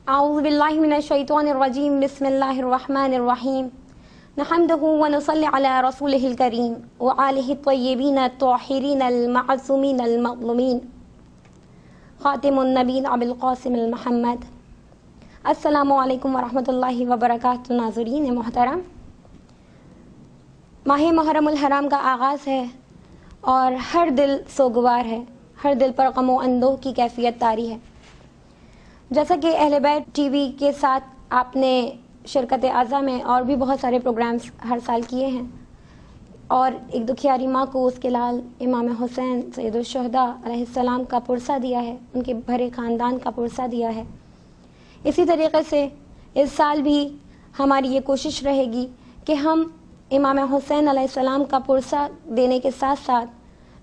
أعوذ بالله من الشيطان الرجيم بسم الله الرحمن الرحيم نحمده ونصلي على رسوله الكريم وآله الطيبين الطاهرين المعصومين المظلومين خاتم النبيين أبي القاسم المحمد. السلام علیکم ورحمۃ اللہ وبرکاتہ. ناظرین محترم، ماہ محرم الحرام کا آغاز ہے اور ہر دل سوگوار ہے، ہر دل پر غم و اندوہ کی کیفیت طاری ہے. جیسا کہ اہل بیت ٹی وی کے ساتھ آپ نے شرکت اعضا میں اور بھی بہت سارے پروگرامز ہر سال کیے ہیں اور ایک دکھیاری ماں کو اس کے لال امام حسین سید الشہداء علیہ السلام کا پرسہ دیا ہے، ان کے بھرے خاندان کا پرسہ دیا ہے. اسی طریقے سے اس سال بھی ہماری یہ کوشش رہے گی کہ ہم امام حسین علیہ السلام کا پرسہ دینے کے ساتھ ساتھ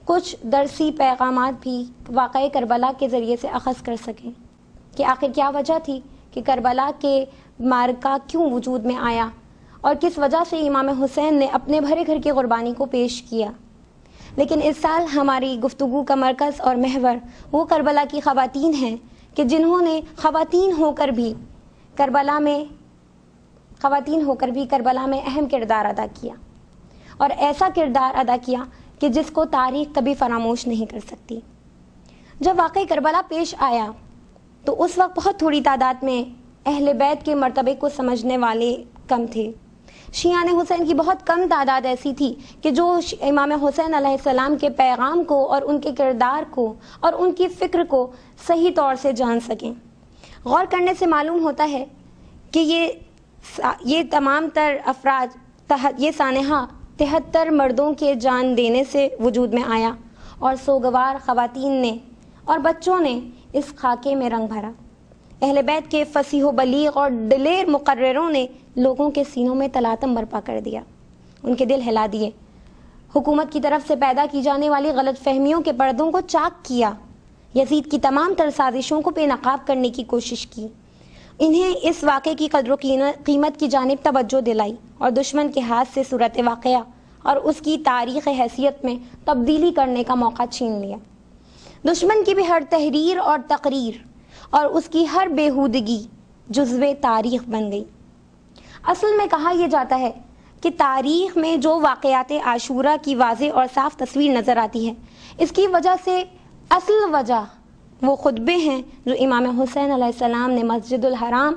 کچھ درسی پیغامات بھی واقعہ کربلا کے ذریعے سے اخذ کر سکیں کہ آخر کیا وجہ تھی کہ کربلا کے معرکہ کیوں وجود میں آیا اور کس وجہ سے امام حسین نے اپنے بھرے گھر کی قربانی کو پیش کیا. لیکن اس سال ہماری گفتگو کا مرکز اور محور وہ کربلا کی خواتین ہیں کہ جنہوں نے خواتین ہو کر بھی کربلا میں اہم کردار ادا کیا اور ایسا کردار ادا کیا کہ جس کو تاریخ کبھی فراموش نہیں کر سکتی. جب واقعی کربلا پیش آیا تو اس وقت بہت تھوڑی تعداد میں اہل بیت کے مرتبے کو سمجھنے والے کم تھے. شیعان حسین کی بہت کم تعداد ایسی تھی کہ جو امام حسین علیہ السلام کے پیغام کو اور ان کے کردار کو اور ان کی فکر کو صحیح طور سے جان سکیں. غور کرنے سے معلوم ہوتا ہے کہ یہ تمام تر افراد، یہ سانحہ 73 مردوں کے جان دینے سے وجود میں آیا اور سوگوار خواتین نے اور بچوں نے اس خاکے میں رنگ بھرا. اہل بیت کے فصیح و بلیغ اور دلیر مقرروں نے لوگوں کے سینوں میں تلاطم برپا کر دیا، ان کے دل ہلا دیے، حکومت کی طرف سے پیدا کی جانے والی غلط فہمیوں کے پردوں کو چاک کیا، یزید کی تمام تر سازشوں کو بے نقاب کرنے کی کوشش کی، انہیں اس واقعے کی قدر و قیمت کی جانب توجہ دلائی اور دشمن کے ہاتھ سے صورت واقعہ اور اس کی تاریخ حیثیت میں تبدیلی کرنے کا موقع چھین لیا. دشمن کی بھی ہر تحریر اور تقریر اور اس کی ہر بےہودگی جزو تاریخ بن گئی. اصل میں کہا یہ جاتا ہے کہ تاریخ میں جو واقعات عاشورہ کی واضح اور صاف تصویر نظر آتی ہے، اس کی وجہ سے اصل وجہ وہ خطبے ہیں جو امام حسین علیہ السلام نے مسجد الحرام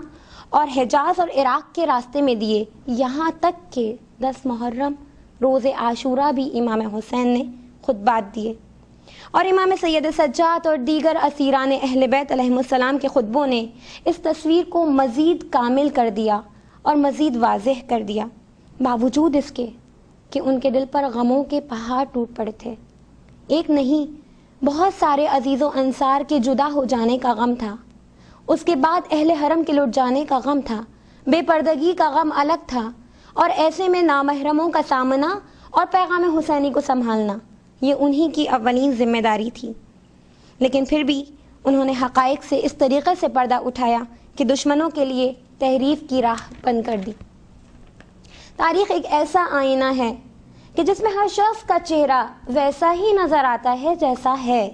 اور حجاز اور عراق کے راستے میں دیے. یہاں تک کہ 10 محرم روز عاشورہ بھی امام حسین نے خطبات دیے اور امام سید سجاد اور دیگر اسیران اہل بیت علیہ السلام کے خطبوں نے اس تصویر کو مزید کامل کر دیا اور مزید واضح کر دیا، باوجود اس کے کہ ان کے دل پر غموں کے پہاڑ ٹوٹ پڑے تھے. ایک نہیں، بہت سارے عزیز و انصار کے جدا ہو جانے کا غم تھا، اس کے بعد اہل حرم کے لٹ جانے کا غم تھا، بے پردگی کا غم الگ تھا، اور ایسے میں نامحرموں کا سامنا اور پیغام حسینی کو سنبھالنا یہ انہی کی اولین ذمہ داری تھی. لیکن پھر بھی انہوں نے حقائق سے اس طریقے سے پردہ اٹھایا کہ دشمنوں کے لیے تحریف کی راہ بند کر دی. تاریخ ایک ایسا آئینہ ہے کہ جس میں ہر شخص کا چہرہ ویسا ہی نظر آتا ہے جیسا ہے.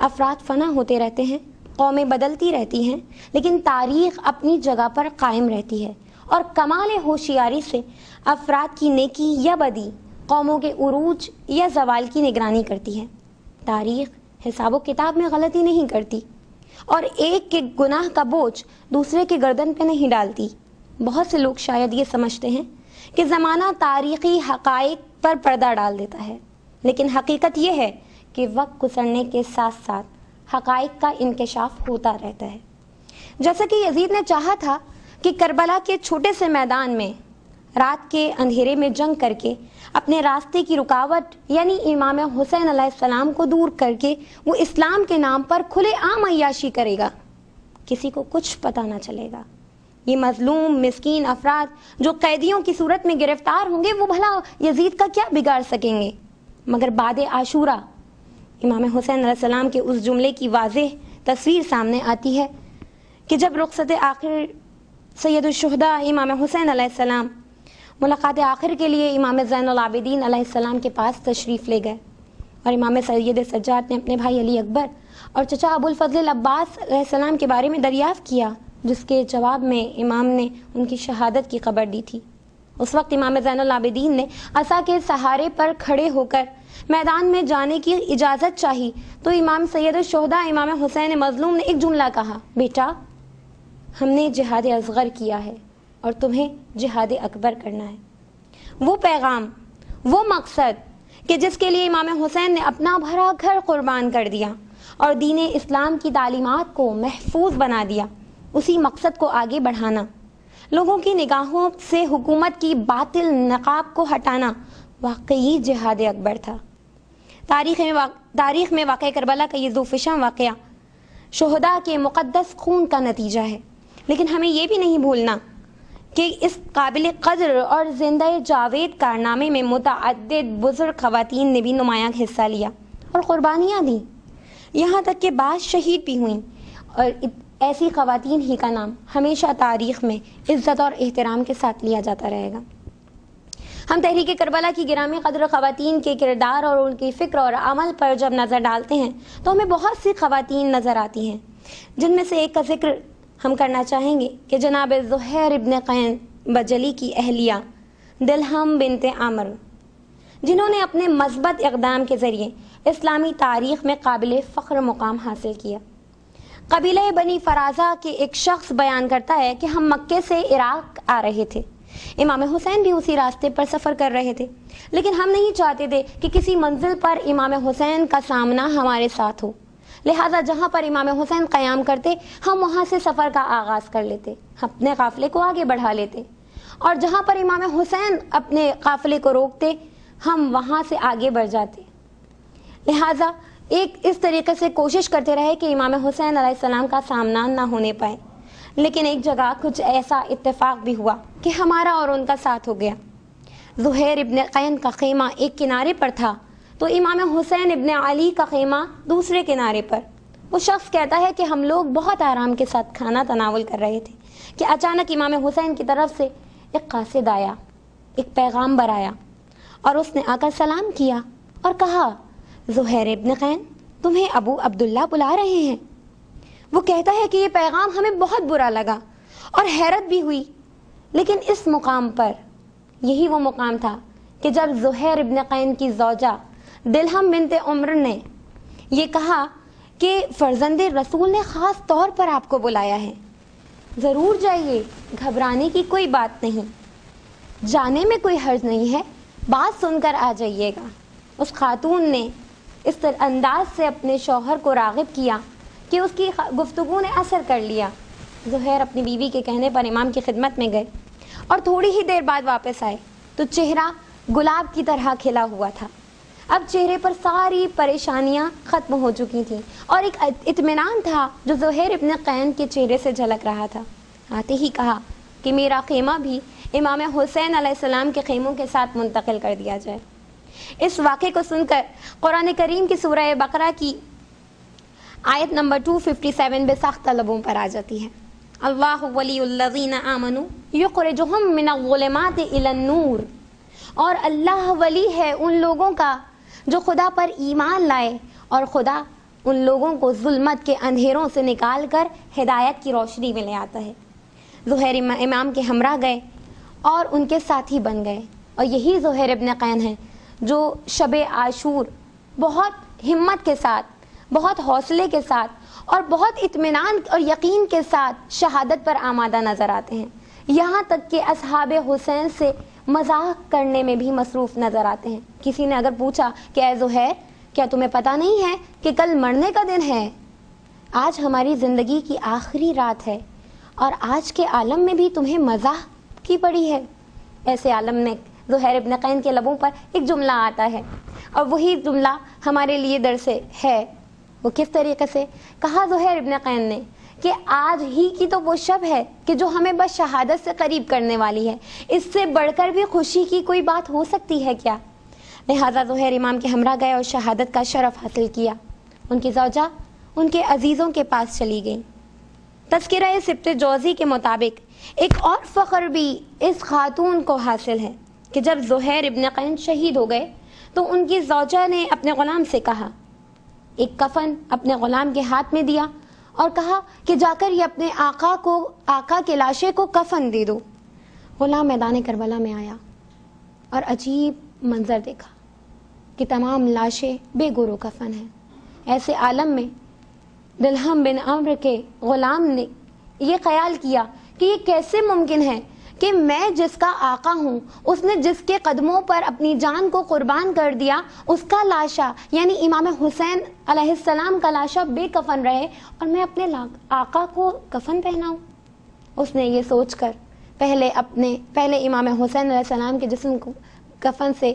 افراد فنا ہوتے رہتے ہیں، قومیں بدلتی رہتی ہیں، لیکن تاریخ اپنی جگہ پر قائم رہتی ہے اور کمال ہوشیاری سے افراد کی نیکی یا بدی، قوموں کے عروج یا زوال کی نگرانی کرتی ہے. تاریخ حساب و کتاب میں غلطی نہیں کرتی اور ایک کے گناہ کا بوجھ دوسرے کے گردن پہ نہیں ڈالتی. بہت سے لوگ شاید یہ سمجھتے ہیں کہ زمانہ تاریخی حقائق پر پردہ ڈال دیتا ہے، لیکن حقیقت یہ ہے کہ وقت گزرنے کے ساتھ ساتھ حقائق کا انکشاف ہوتا رہتا ہے. جیسا کہ یزید نے چاہا تھا کہ کربلا کے چھوٹے سے میدان میں رات کے اندھیرے میں جنگ کر کے اپنے راستے کی رکاوٹ یعنی امام حسین علیہ السلام کو دور کر کے وہ اسلام کے نام پر کھلے عام عیاشی کرے گا، کسی کو کچھ پتہ نہ چلے گا. یہ مظلوم مسکین افراد جو قیدیوں کی صورت میں گرفتار ہوں گے وہ بھلا یزید کا کیا بگاڑ سکیں گے. مگر بعد عاشورہ امام حسین علیہ السلام کے اس جملے کی واضح تصویر سامنے آتی ہے کہ جب رخصت آخر سید الشہداء امام حسین علیہ السلام ملاقات آخر کے لیے امام زین العابدین علیہ السلام کے پاس تشریف لے گئے اور امام سید سجاد نے اپنے بھائی علی اکبر اور چچا ابو الفضل عباس علیہ السلام کے بارے میں دریافت کیا جس کے جواب میں امام نے ان کی شہادت کی خبر دی تھی۔ اس وقت امام زین العابدین نے عصا کے سہارے پر کھڑے ہو کر میدان میں جانے کی اجازت چاہی تو امام سید الشہداء امام حسین مظلوم نے ایک جملہ کہا، بیٹا ہم نے جہاد اصغر کیا ہے اور تمہیں جہاد اکبر کرنا ہے۔ وہ پیغام، وہ مقصد کہ جس کے لیے امام حسین نے اپنا بھرا گھر قربان کر دیا اور دین اسلام کی تعلیمات کو محفوظ بنا دیا، اسی مقصد کو آگے بڑھانا، لوگوں کی نگاہوں سے حکومت کی باطل نقاب کو ہٹانا واقعی جہاد اکبر تھا۔ تاریخ میں واقع کربلا کا یہ ذوفشاں واقعہ شہداء کے مقدس خون کا نتیجہ ہے، لیکن ہمیں یہ بھی نہیں بھولنا کہ اس قابل قدر اور زندہ جاوید کارنامے میں متعدد بزرگ خواتین نے بھی نمایاں حصہ لیا اور قربانیاں دیں، یہاں تک کہ بعض شہید بھی ہوئیں، اور ایسی خواتین ہی کا نام ہمیشہ تاریخ میں عزت اور احترام کے ساتھ لیا جاتا رہے گا۔ ہم تحریک کربلا کی گرامی قدر خواتین کے کردار اور ان کی فکر اور عمل پر جب نظر ڈالتے ہیں تو ہمیں بہت سی خواتین نظر آتی ہیں، جن میں سے ایک کا ذکر ہم کرنا چاہیں گے کہ جناب زہیر ابن قین بجلی کی اہلیہ دلہم بنت عامر، جنہوں نے اپنے مثبت اقدام کے ذریعے اسلامی تاریخ میں قابل فخر مقام حاصل کیا۔ قبیلہ بنی فرازہ کے ایک شخص بیان کرتا ہے کہ ہم مکے سے عراق آ رہے تھے، امام حسین بھی اسی راستے پر سفر کر رہے تھے، لیکن ہم نہیں چاہتے تھے کہ کسی منزل پر امام حسین کا سامنا ہمارے ساتھ ہو، لہٰذا جہاں پر امام حسین قیام کرتے ہم وہاں سے سفر کا آغاز کر لیتے، اپنے قافلے کو آگے بڑھا لیتے، اور جہاں پر امام حسین اپنے قافلے کو روکتے ہم وہاں سے آگے بڑھ جاتے۔ لہٰذا ایک اس طریقے سے کوشش کرتے رہے کہ امام حسین علیہ السلام کا سامنا نہ ہونے پائے، لیکن ایک جگہ کچھ ایسا اتفاق بھی ہوا کہ ہمارا اور ان کا ساتھ ہو گیا۔ زہیر ابن قین کا خیمہ ایک کنارے پر تھا تو امام حسین ابن علی کا خیمہ دوسرے کنارے پر۔ وہ شخص کہتا ہے کہ ہم لوگ بہت آرام کے ساتھ کھانا تناول کر رہے تھے کہ اچانک امام حسین کی طرف سے ایک قاصد آیا، ایک پیغامبر آیا، اور اس نے آ کر سلام کیا اور کہا، زہیر ابن قین تمہیں ابو عبداللہ بلا رہے ہیں۔ وہ کہتا ہے کہ یہ پیغام ہمیں بہت برا لگا اور حیرت بھی ہوئی، لیکن اس مقام پر یہی وہ مقام تھا کہ جب زہیر ابن قین کی زوجہ دلہم بنت عمر نے یہ کہا کہ فرزند رسول نے خاص طور پر آپ کو بلایا ہے، ضرور جائیے، گھبرانے کی کوئی بات نہیں، جانے میں کوئی حرج نہیں ہے، بات سن کر آ جائیے گا۔ اس خاتون نے اس انداز سے اپنے شوہر کو راغب کیا کہ اس کی گفتگو نے اثر کر لیا۔ زہیر اپنی بیوی کے کہنے پر امام کی خدمت میں گئے اور تھوڑی ہی دیر بعد واپس آئے تو چہرہ گلاب کی طرح کھلا ہوا تھا۔ اب چہرے پر ساری پریشانیاں ختم ہو چکی تھیں اور ایک اطمینان تھا جو زہیر ابن قین کے چہرے سے جھلک رہا تھا۔ آتے ہی کہا کہ میرا خیمہ بھی امام حسین علیہ السلام کے خیموں کے ساتھ منتقل کر دیا جائے۔ اس واقعے کو سن کر قرآن کریم کی سورہ بقرہ کی آیت نمبر 257 بے ساختہ لبوں پر آ جاتی ہے، اللہ ولی الذین آمنوا یخرجہم من الظلمات الی النور، اور اللہ ولی ہے ان لوگوں کا جو خدا پر ایمان لائے اور خدا ان لوگوں کو ظلمت کے اندھیروں سے نکال کر ہدایت کی روشنی میں لے آتا ہے۔ زہیر امام کے ہمراہ گئے اور ان کے ساتھی بن گئے، اور یہی زہیر ابن قین ہے جو شب عاشور بہت ہمت کے ساتھ، بہت حوصلے کے ساتھ اور بہت اطمینان اور یقین کے ساتھ شہادت پر آمادہ نظر آتے ہیں، یہاں تک کہ اصحاب حسین سے مذاق کرنے میں بھی مصروف نظر آتے ہیں۔ کسی نے اگر پوچھا کہ اے زہیر کیا تمہیں پتہ نہیں ہے کہ کل مرنے کا دن ہے، آج ہماری زندگی کی آخری رات ہے اور آج کے عالم میں بھی تمہیں مزاح کی پڑی ہے۔ ایسے عالم میں زہیر ابن قین کے لبوں پر ایک جملہ آتا ہے، اور وہی جملہ ہمارے لیے درس ہے۔ وہ کس طریقے سے کہا زہیر ابن قین نے کہ آج ہی کی تو وہ شب ہے کہ جو ہمیں بس شہادت سے قریب کرنے والی ہے، اس سے بڑھ کر بھی خوشی کی کوئی بات ہو سکتی ہے کیا؟ لہٰذا زہیر امام کے ہمراہ گئے اور شہادت کا شرف حاصل کیا۔ ان کی زوجہ ان کے عزیزوں کے پاس چلی گئی۔ تذکرہ سبت جوزی کے مطابق ایک اور فخر بھی اس خاتون کو حاصل ہے کہ جب زہیر ابن قین شہید ہو گئے تو ان کی زوجہ نے اپنے غلام سے کہا، ایک کفن اپنے غلام کے ہاتھ میں دیا اور کہا کہ جا کر یہ اپنے آقا کے لاشے کو کفن دے دو۔ غلام میدان کربلا میں آیا اور عجیب منظر دیکھا کہ تمام لاشیں بے گور و کفن ہیں۔ ایسے عالم میں دلہم بن عمرو کے غلام نے یہ خیال کیا کہ یہ کیسے ممکن ہے کہ میں جس کا آقا ہوں، اس نے جس کے قدموں پر اپنی جان کو قربان کر دیا، اس کا لاشا یعنی امام حسین علیہ السلام کا لاشا بے کفن رہے اور میں اپنے آقا کو کفن پہناؤں۔ اس نے یہ سوچ کر پہلے امام حسین علیہ السلام کے جسم کو کفن سے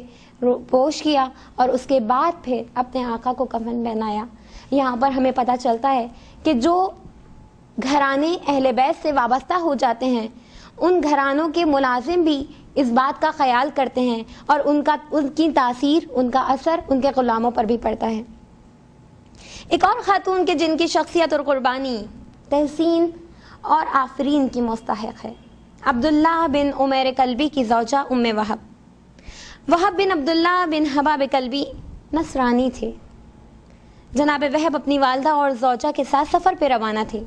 پوش کیا اور اس کے بعد پھر اپنے آقا کو کفن پہنایا۔ یہاں پر ہمیں پتہ چلتا ہے کہ جو گھرانے اہل بیت سے وابستہ ہو جاتے ہیں، ان گھرانوں کے ملازم بھی اس بات کا خیال کرتے ہیں اور ان کی تاثیر، ان کا اثر ان کے غلاموں پر بھی پڑتا ہے۔ ایک اور خاتون کے جن کی شخصیت اور قربانی تحسین اور آفرین کی مستحق ہے، عبداللہ بن عمیر کلبی کی زوجہ ام وہب بن عبداللہ بن حباب کلبی نصرانی تھے۔ جناب وہب اپنی والدہ اور زوجہ کے ساتھ سفر پہ روانہ تھے۔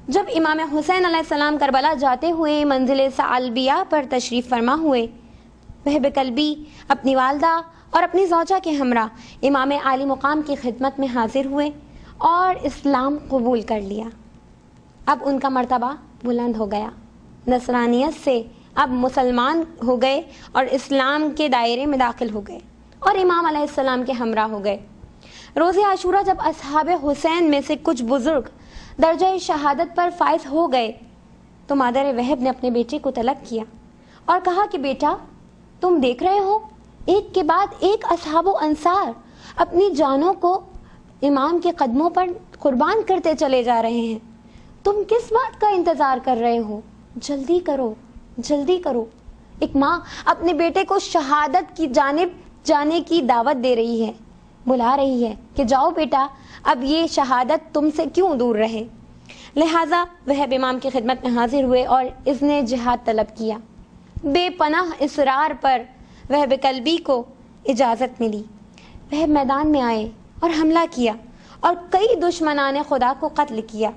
جب امام حسین علیہ السلام کربلا جاتے ہوئے منزل ثعلبیہ پر تشریف فرما ہوئے، وہب کلبی اپنی والدہ اور اپنی زوجہ کے ہمراہ امام عالی مقام کی خدمت میں حاضر ہوئے اور اسلام قبول کر لیا۔ اب ان کا مرتبہ بلند ہو گیا، نصرانیت سے اب مسلمان ہو گئے اور اسلام کے دائرے میں داخل ہو گئے اور امام علیہ السلام کے ہمراہ ہو گئے۔ روز عاشورہ جب اصحاب حسین میں سے کچھ بزرگ درجہ شہادت پر فائز ہو گئے تو مادر وہب نے اپنے بیٹے کو طلب کیا اور کہا کہ بیٹا، تم دیکھ رہے ہو ایک کے بعد ایک اصحاب و انصار اپنی جانوں کو امام کے قدموں پر قربان کرتے چلے جا رہے ہیں، تم کس بات کا انتظار کر رہے ہو؟ جلدی کرو، جلدی کرو۔ ایک ماں اپنے بیٹے کو شہادت کی جانب جانے کی دعوت دے رہی ہے، بلا رہی ہے کہ جاؤ بیٹا، اب یہ شہادت تم سے کیوں دور رہے۔ لہٰذا وہب امام کی خدمت میں حاضر ہوئے اور اس نے جہاد طلب کیا۔ بے پناہ اصرار پر وہب کلبی کو اجازت ملی۔ وہب میدان میں آئے اور حملہ کیا اور کئی دشمنان خدا کو قتل کیا۔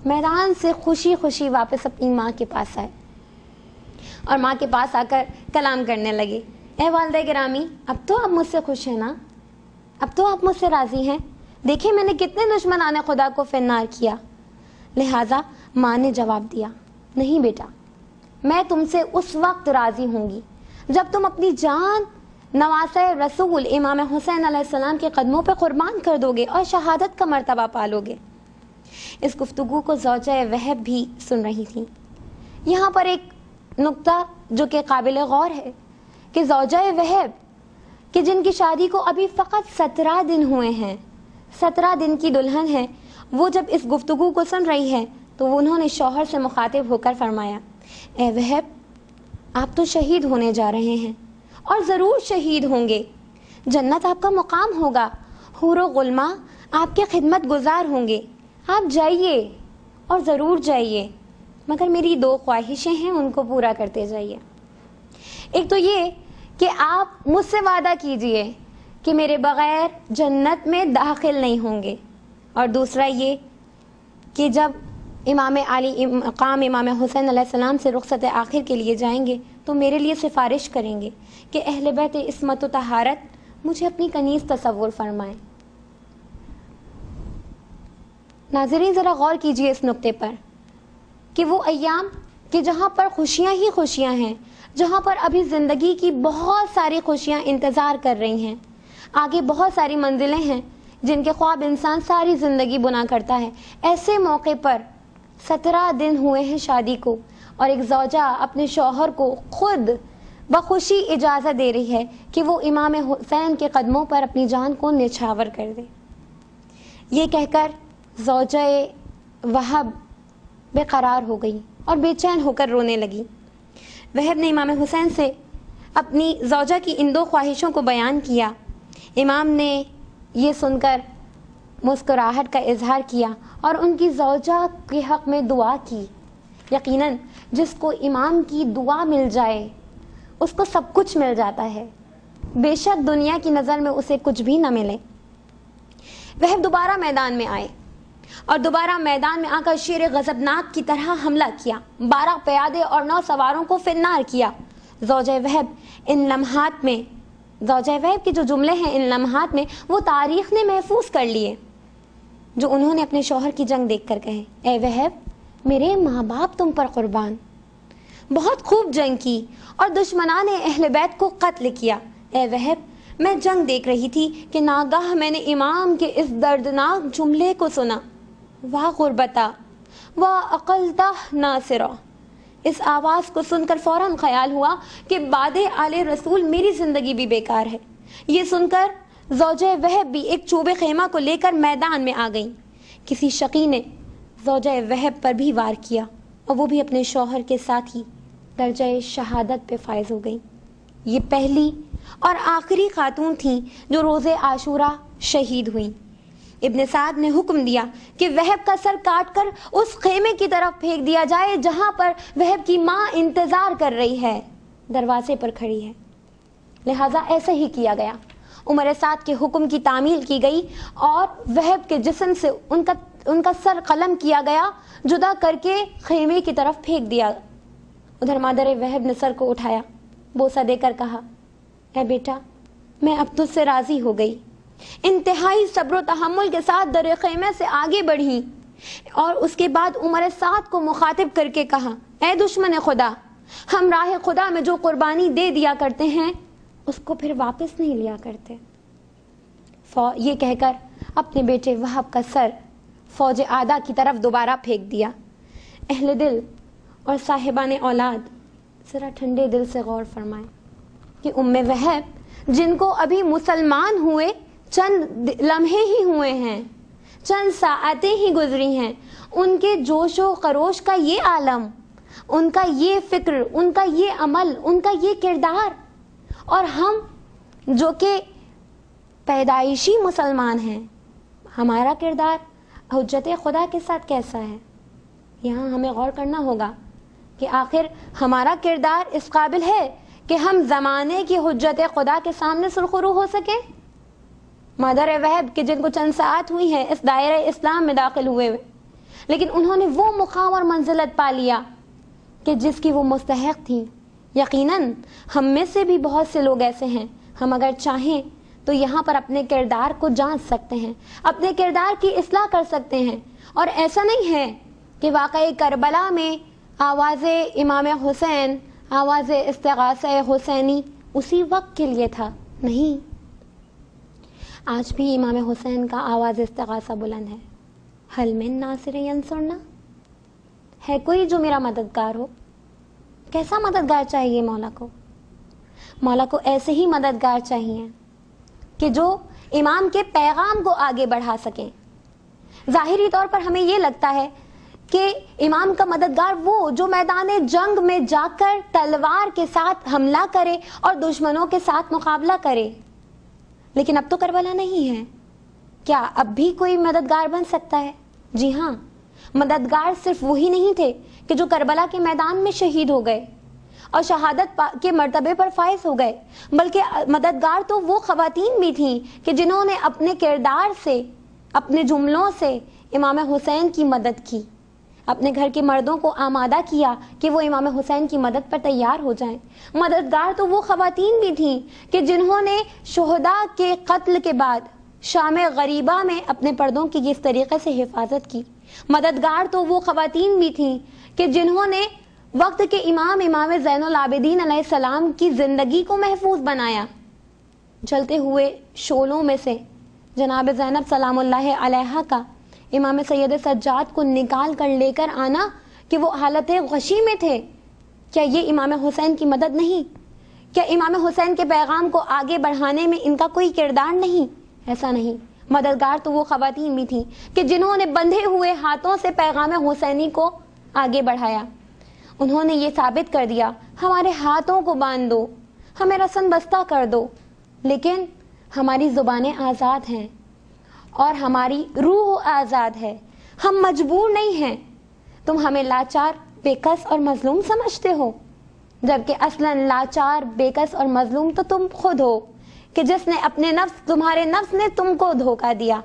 میدان سے خوشی خوشی واپس اپنی ماں کے پاس آئے اور ماں کے پاس آ کر کلام کرنے لگے، اے والدہ گرامی، اب تو آپ مجھ سے خوش ہیں نا؟ اب تو آپ مجھ سے راضی ہیں؟ دیکھیں میں نے کتنے دشمنان خدا کو فنار کیا۔ لہٰذا ماں نے جواب دیا، نہیں بیٹا، میں تم سے اس وقت راضی ہوں گی جب تم اپنی جان نواسہ رسول امام حسین علیہ السلام کے قدموں پہ قربان کر دو گے اور شہادت کا مرتبہ پالو گے۔ اس گفتگو کو زوجہ وہب بھی سن رہی تھی۔ یہاں پر ایک نقطہ جو کہ قابل غور ہے کہ زوجہ وہب کہ جن کی شادی کو ابھی فقط 17 دن ہوئے ہیں، 17 دن کی دلہن ہے، وہ جب اس گفتگو کو سن رہی ہے تو انہوں نے شوہر سے مخاطب ہو کر فرمایا، اے وہب، آپ تو شہید ہونے جا رہے ہیں اور ضرور شہید ہوں گے، جنت آپ کا مقام ہوگا، حور و غلما آپ کے خدمت گزار ہوں گے، آپ جائیے اور ضرور جائیے، مگر میری 2 خواہشیں ہیں، ان کو پورا کرتے جائیے۔ ایک تو یہ کہ آپ مجھ سے وعدہ کیجئے کہ میرے بغیر جنت میں داخل نہیں ہوں گے، اور دوسرا یہ کہ جب امام علی مقام امام حسین علیہ السلام سے رخصت آخر کے لیے جائیں گے تو میرے لیے سفارش کریں گے کہ اہل بیت عصمت و طہارت مجھے اپنی کنیز تصور فرمائیں۔ ناظرین ذرا غور کیجئے اس نقطے پر کہ وہ ایام کہ جہاں پر خوشیاں ہی خوشیاں ہیں، جہاں پر ابھی زندگی کی بہت ساری خوشیاں انتظار کر رہی ہیں، آگے بہت ساری منزلیں ہیں جن کے خواب انسان ساری زندگی بنا کرتا ہے، ایسے موقع پر 17 دن ہوئے ہیں شادی کو اور ایک زوجہ اپنے شوہر کو خود بخوشی اجازت دے رہی ہے کہ وہ امام حسین کے قدموں پر اپنی جان کو نچھاور کر دے۔ یہ کہہ کر زوجہ وہب بے قرار ہو گئی اور بے چین ہو کر رونے لگی۔ وہب نے امام حسین سے اپنی زوجہ کی ان 2 خواہشوں کو بیان کیا۔ امام نے یہ سن کر مسکراہٹ کا اظہار کیا اور ان کی زوجہ کے حق میں دعا کی۔ یقیناً جس کو امام کی دعا مل جائے اس کو سب کچھ مل جاتا ہے، بے شک دنیا کی نظر میں اسے کچھ بھی نہ ملے۔ وہب دوبارہ میدان میں آئے اور دوبارہ میدان میں آ کر شیر غضبناک کی طرح حملہ کیا، 12 پیادے اور 9 سواروں کو فنار کیا۔ زوجہ وہب ان لمحات میں، زوجہ وہب کے جو جملے ہیں ان لمحات میں، وہ تاریخ نے محفوظ کر لیے، جو انہوں نے اپنے شوہر کی جنگ دیکھ کر کہے، اے وہب میرے ماں باپ تم پر قربان، بہت خوب جنگ کی اور دشمنان اہل بیت کو قتل کیا۔ اے وہب میں جنگ دیکھ رہی تھی کہ ناگاہ میں نے امام کے اس دردناک جملے کو سنا، واہ غربتا واہ اقلتہ ناصرہ۔ اس آواز کو سن کر فوراً خیال ہوا کہ بعد آل رسول میری زندگی بھی بیکار ہے۔ یہ سن کر زوجہ وہب بھی ایک چوب خیمہ کو لے کر میدان میں آ گئیں۔ کسی شقی نے زوجہ وہب پر بھی وار کیا اور وہ بھی اپنے شوہر کے ساتھ ہی درجہ شہادت پہ فائز ہو گئیں۔ یہ پہلی اور آخری خاتون تھیں جو روز عاشورہ شہید ہوئیں۔ ابن سعد نے حکم دیا کہ وہب کا سر کاٹ کر اس خیمے کی طرف پھینک دیا جائے جہاں پر وہب کی ماں انتظار کر رہی ہے، دروازے پر کھڑی ہے۔ لہٰذا ایسا ہی کیا گیا۔ عمر سعد کے حکم کی تعمیل کی گئی اور وہب کے جسم سے ان کا سر قلم کیا گیا، جدا کر کے خیمے کی طرف پھینک دیا۔ ادھر مادر وہب نے سر کو اٹھایا، بوسہ دے کر کہا، اے بیٹا میں اب تجھ سے راضی ہو گئی۔ انتہائی صبر و تحمل کے ساتھ در خیمے سے آگے بڑھی اور اس کے بعد عمر سعد کو مخاطب کر کے کہا، اے دشمن خدا، ہم راہ خدا میں جو قربانی دے دیا کرتے ہیں اس کو پھر واپس نہیں لیا کرتے۔ یہ کہہ کر اپنے بیٹے وہب کا سر فوج آدھا کی طرف دوبارہ پھینک دیا۔ اہل دل اور صاحبان اولاد ذرا ٹھنڈے دل سے غور فرمائیں کہ ام وہب جن کو ابھی مسلمان ہوئے چند لمحے ہی ہوئے ہیں، چند ساعتیں ہی گزری ہیں، ان کے جوش و خروش کا یہ عالم، ان کا یہ فکر، ان کا یہ عمل، ان کا یہ کردار، اور ہم جو کہ پیدائشی مسلمان ہیں، ہمارا کردار حجت خدا کے ساتھ کیسا ہے؟ یہاں ہمیں غور کرنا ہوگا کہ آخر ہمارا کردار اس قابل ہے کہ ہم زمانے کی حجت خدا کے سامنے سرخرو ہو سکیں؟ مادر وہب کہ جن کو چند ساعت ہوئی ہیں اس دائرہ اسلام میں داخل ہوئے لیکن انہوں نے وہ مقام اور منزلت پا لیا کہ جس کی وہ مستحق تھیں۔ یقیناً ہم میں سے بھی بہت سے لوگ ایسے ہیں، ہم اگر چاہیں تو یہاں پر اپنے کردار کو جانچ سکتے ہیں، اپنے کردار کی اصلاح کر سکتے ہیں۔ اور ایسا نہیں ہے کہ واقعی کربلا میں آواز امام حسین، آواز استغاثہ حسینی اسی وقت کے لیے تھا، نہیں، آج بھی امام حسین کا آواز استغاثہ بلند ہے۔ حل من ناصر ینصرنا، ہے کوئی جو میرا مددگار ہو؟ کیسا مددگار چاہیے مولا کو؟ مولا کو ایسے ہی مددگار چاہیے کہ جو امام کے پیغام کو آگے بڑھا سکیں۔ ظاہری طور پر ہمیں یہ لگتا ہے کہ امام کا مددگار وہ جو میدان جنگ میں جا کر تلوار کے ساتھ حملہ کرے اور دشمنوں کے ساتھ مقابلہ کرے، لیکن اب تو کربلا نہیں ہے۔ کیا اب بھی کوئی مددگار بن سکتا ہے؟ جی ہاں، مددگار صرف وہی نہیں تھے کہ جو کربلا کے میدان میں شہید ہو گئے اور شہادت کے مرتبے پر فائز ہو گئے، بلکہ مددگار تو وہ خواتین بھی تھیں کہ جنہوں نے اپنے کردار سے، اپنے جملوں سے امام حسین کی مدد کی، اپنے گھر کے مردوں کو آمادہ کیا کہ وہ امام حسین کی مدد پر تیار ہو جائیں۔ مددگار تو وہ خواتین بھی تھیں کہ جنہوں نے شہداء کے قتل کے بعد شام غریبہ میں اپنے پردوں کی اس طریقے سے حفاظت کی۔ مددگار تو وہ خواتین بھی تھیں کہ جنہوں نے وقت کے امام زین العابدین علیہ السلام کی زندگی کو محفوظ بنایا۔ جلتے ہوئے شعلوں میں سے جناب زینب سلام اللہ علیہا کا امام سید سجاد کو نکال کر لے کر آنا کہ وہ حالت غشی میں تھے، کیا یہ امام حسین کی مدد نہیں؟ کیا امام حسین کے پیغام کو آگے بڑھانے میں ان کا کوئی کردار نہیں؟ ایسا نہیں، مددگار تو وہ خواتین بھی تھیں کہ جنہوں نے بندھے ہوئے ہاتھوں سے پیغام حسینی کو آگے بڑھایا۔ انہوں نے یہ ثابت کر دیا، ہمارے ہاتھوں کو باندھ دو، ہمیں رسن بستہ کر دو، لیکن ہماری زبانیں آزاد ہیں اور ہماری روح آزاد ہے، ہم مجبور نہیں ہیں۔ تم ہمیں لاچار، بےکس اور مظلوم سمجھتے ہو، جبکہ اصلاً لاچار، بےکس اور مظلوم تو تم خود ہو کہ جس نے اپنے نفس، تمہارے نفس نے تم کو دھوکہ دیا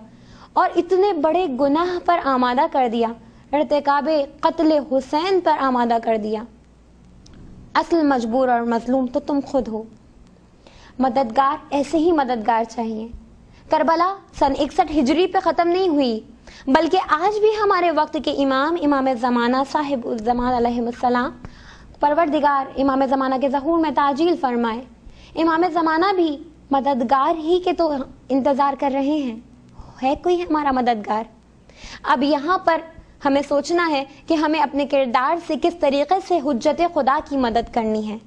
اور اتنے بڑے گناہ پر آمادہ کر دیا، ارتکاب قتل حسین پر آمادہ کر دیا۔ اصل مجبور اور مظلوم تو تم خود ہو۔ مددگار ایسے ہی مددگار چاہیے۔ کربلا سن 61 ہجری پہ ختم نہیں ہوئی، بلکہ آج بھی ہمارے وقت کے امام زمانہ صاحب الزمان علیہ السلام، پروردگار امام زمانہ کے ظہور میں تعجیل فرمائے، امام زمانہ بھی مددگار ہی کے تو انتظار کر رہے ہیں۔ ہے کوئی ہمارا مددگار؟ اب یہاں پر ہمیں سوچنا ہے کہ ہمیں اپنے کردار سے کس طریقے سے حجت خدا کی مدد کرنی ہے۔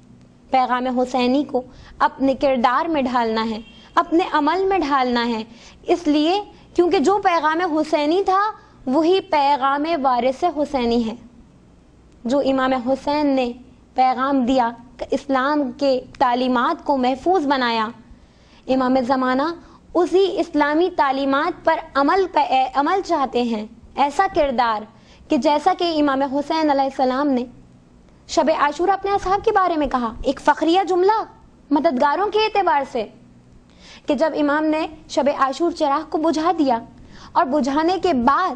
پیغام حسینی کو اپنے کردار میں ڈھالنا ہے، اپنے عمل میں ڈھالنا ہے، اس لیے کیونکہ جو پیغام حسینی تھا وہی پیغام وارث حسینی ہے۔ جو امام حسین نے پیغام دیا، اسلام کے تعلیمات کو محفوظ بنایا، امام زمانہ اسی اسلامی تعلیمات پر عمل چاہتے ہیں۔ ایسا کردار کہ جیسا کہ امام حسین علیہ السلام نے شب عاشور اپنے اصحاب کے بارے میں کہا، ایک فخریہ جملہ مددگاروں کے اعتبار سے، کہ جب امام نے شب عاشور چراغ کو بجھا دیا اور بجھانے کے بعد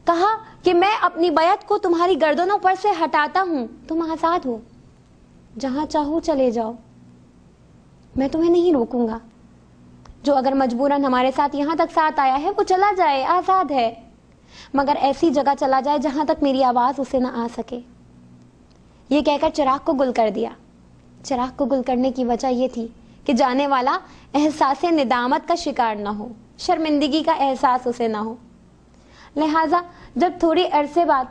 کہا کہ میں اپنی بیعت کو تمہاری گردنوں پر سے ہٹاتا ہوں، تم آزاد ہو، جہاں چاہو چلے جاؤ، میں تمہیں نہیں روکوں گا۔ جو اگر مجبوراً ہمارے ساتھ یہاں تک ساتھ آیا ہے وہ چلا جائے، آزاد ہے، مگر ایسی جگہ چلا جائے جہاں تک میری آواز اسے نہ آ سکے۔ یہ کہہ کر چراغ کو گل کر دیا۔ چراغ کو گل کرنے کی وجہ یہ تھی کہ جانے والا احساس ندامت کا شکار نہ ہو، شرمندگی کا احساس اسے نہ ہو۔ لہٰذا جب تھوڑی عرصے بعد،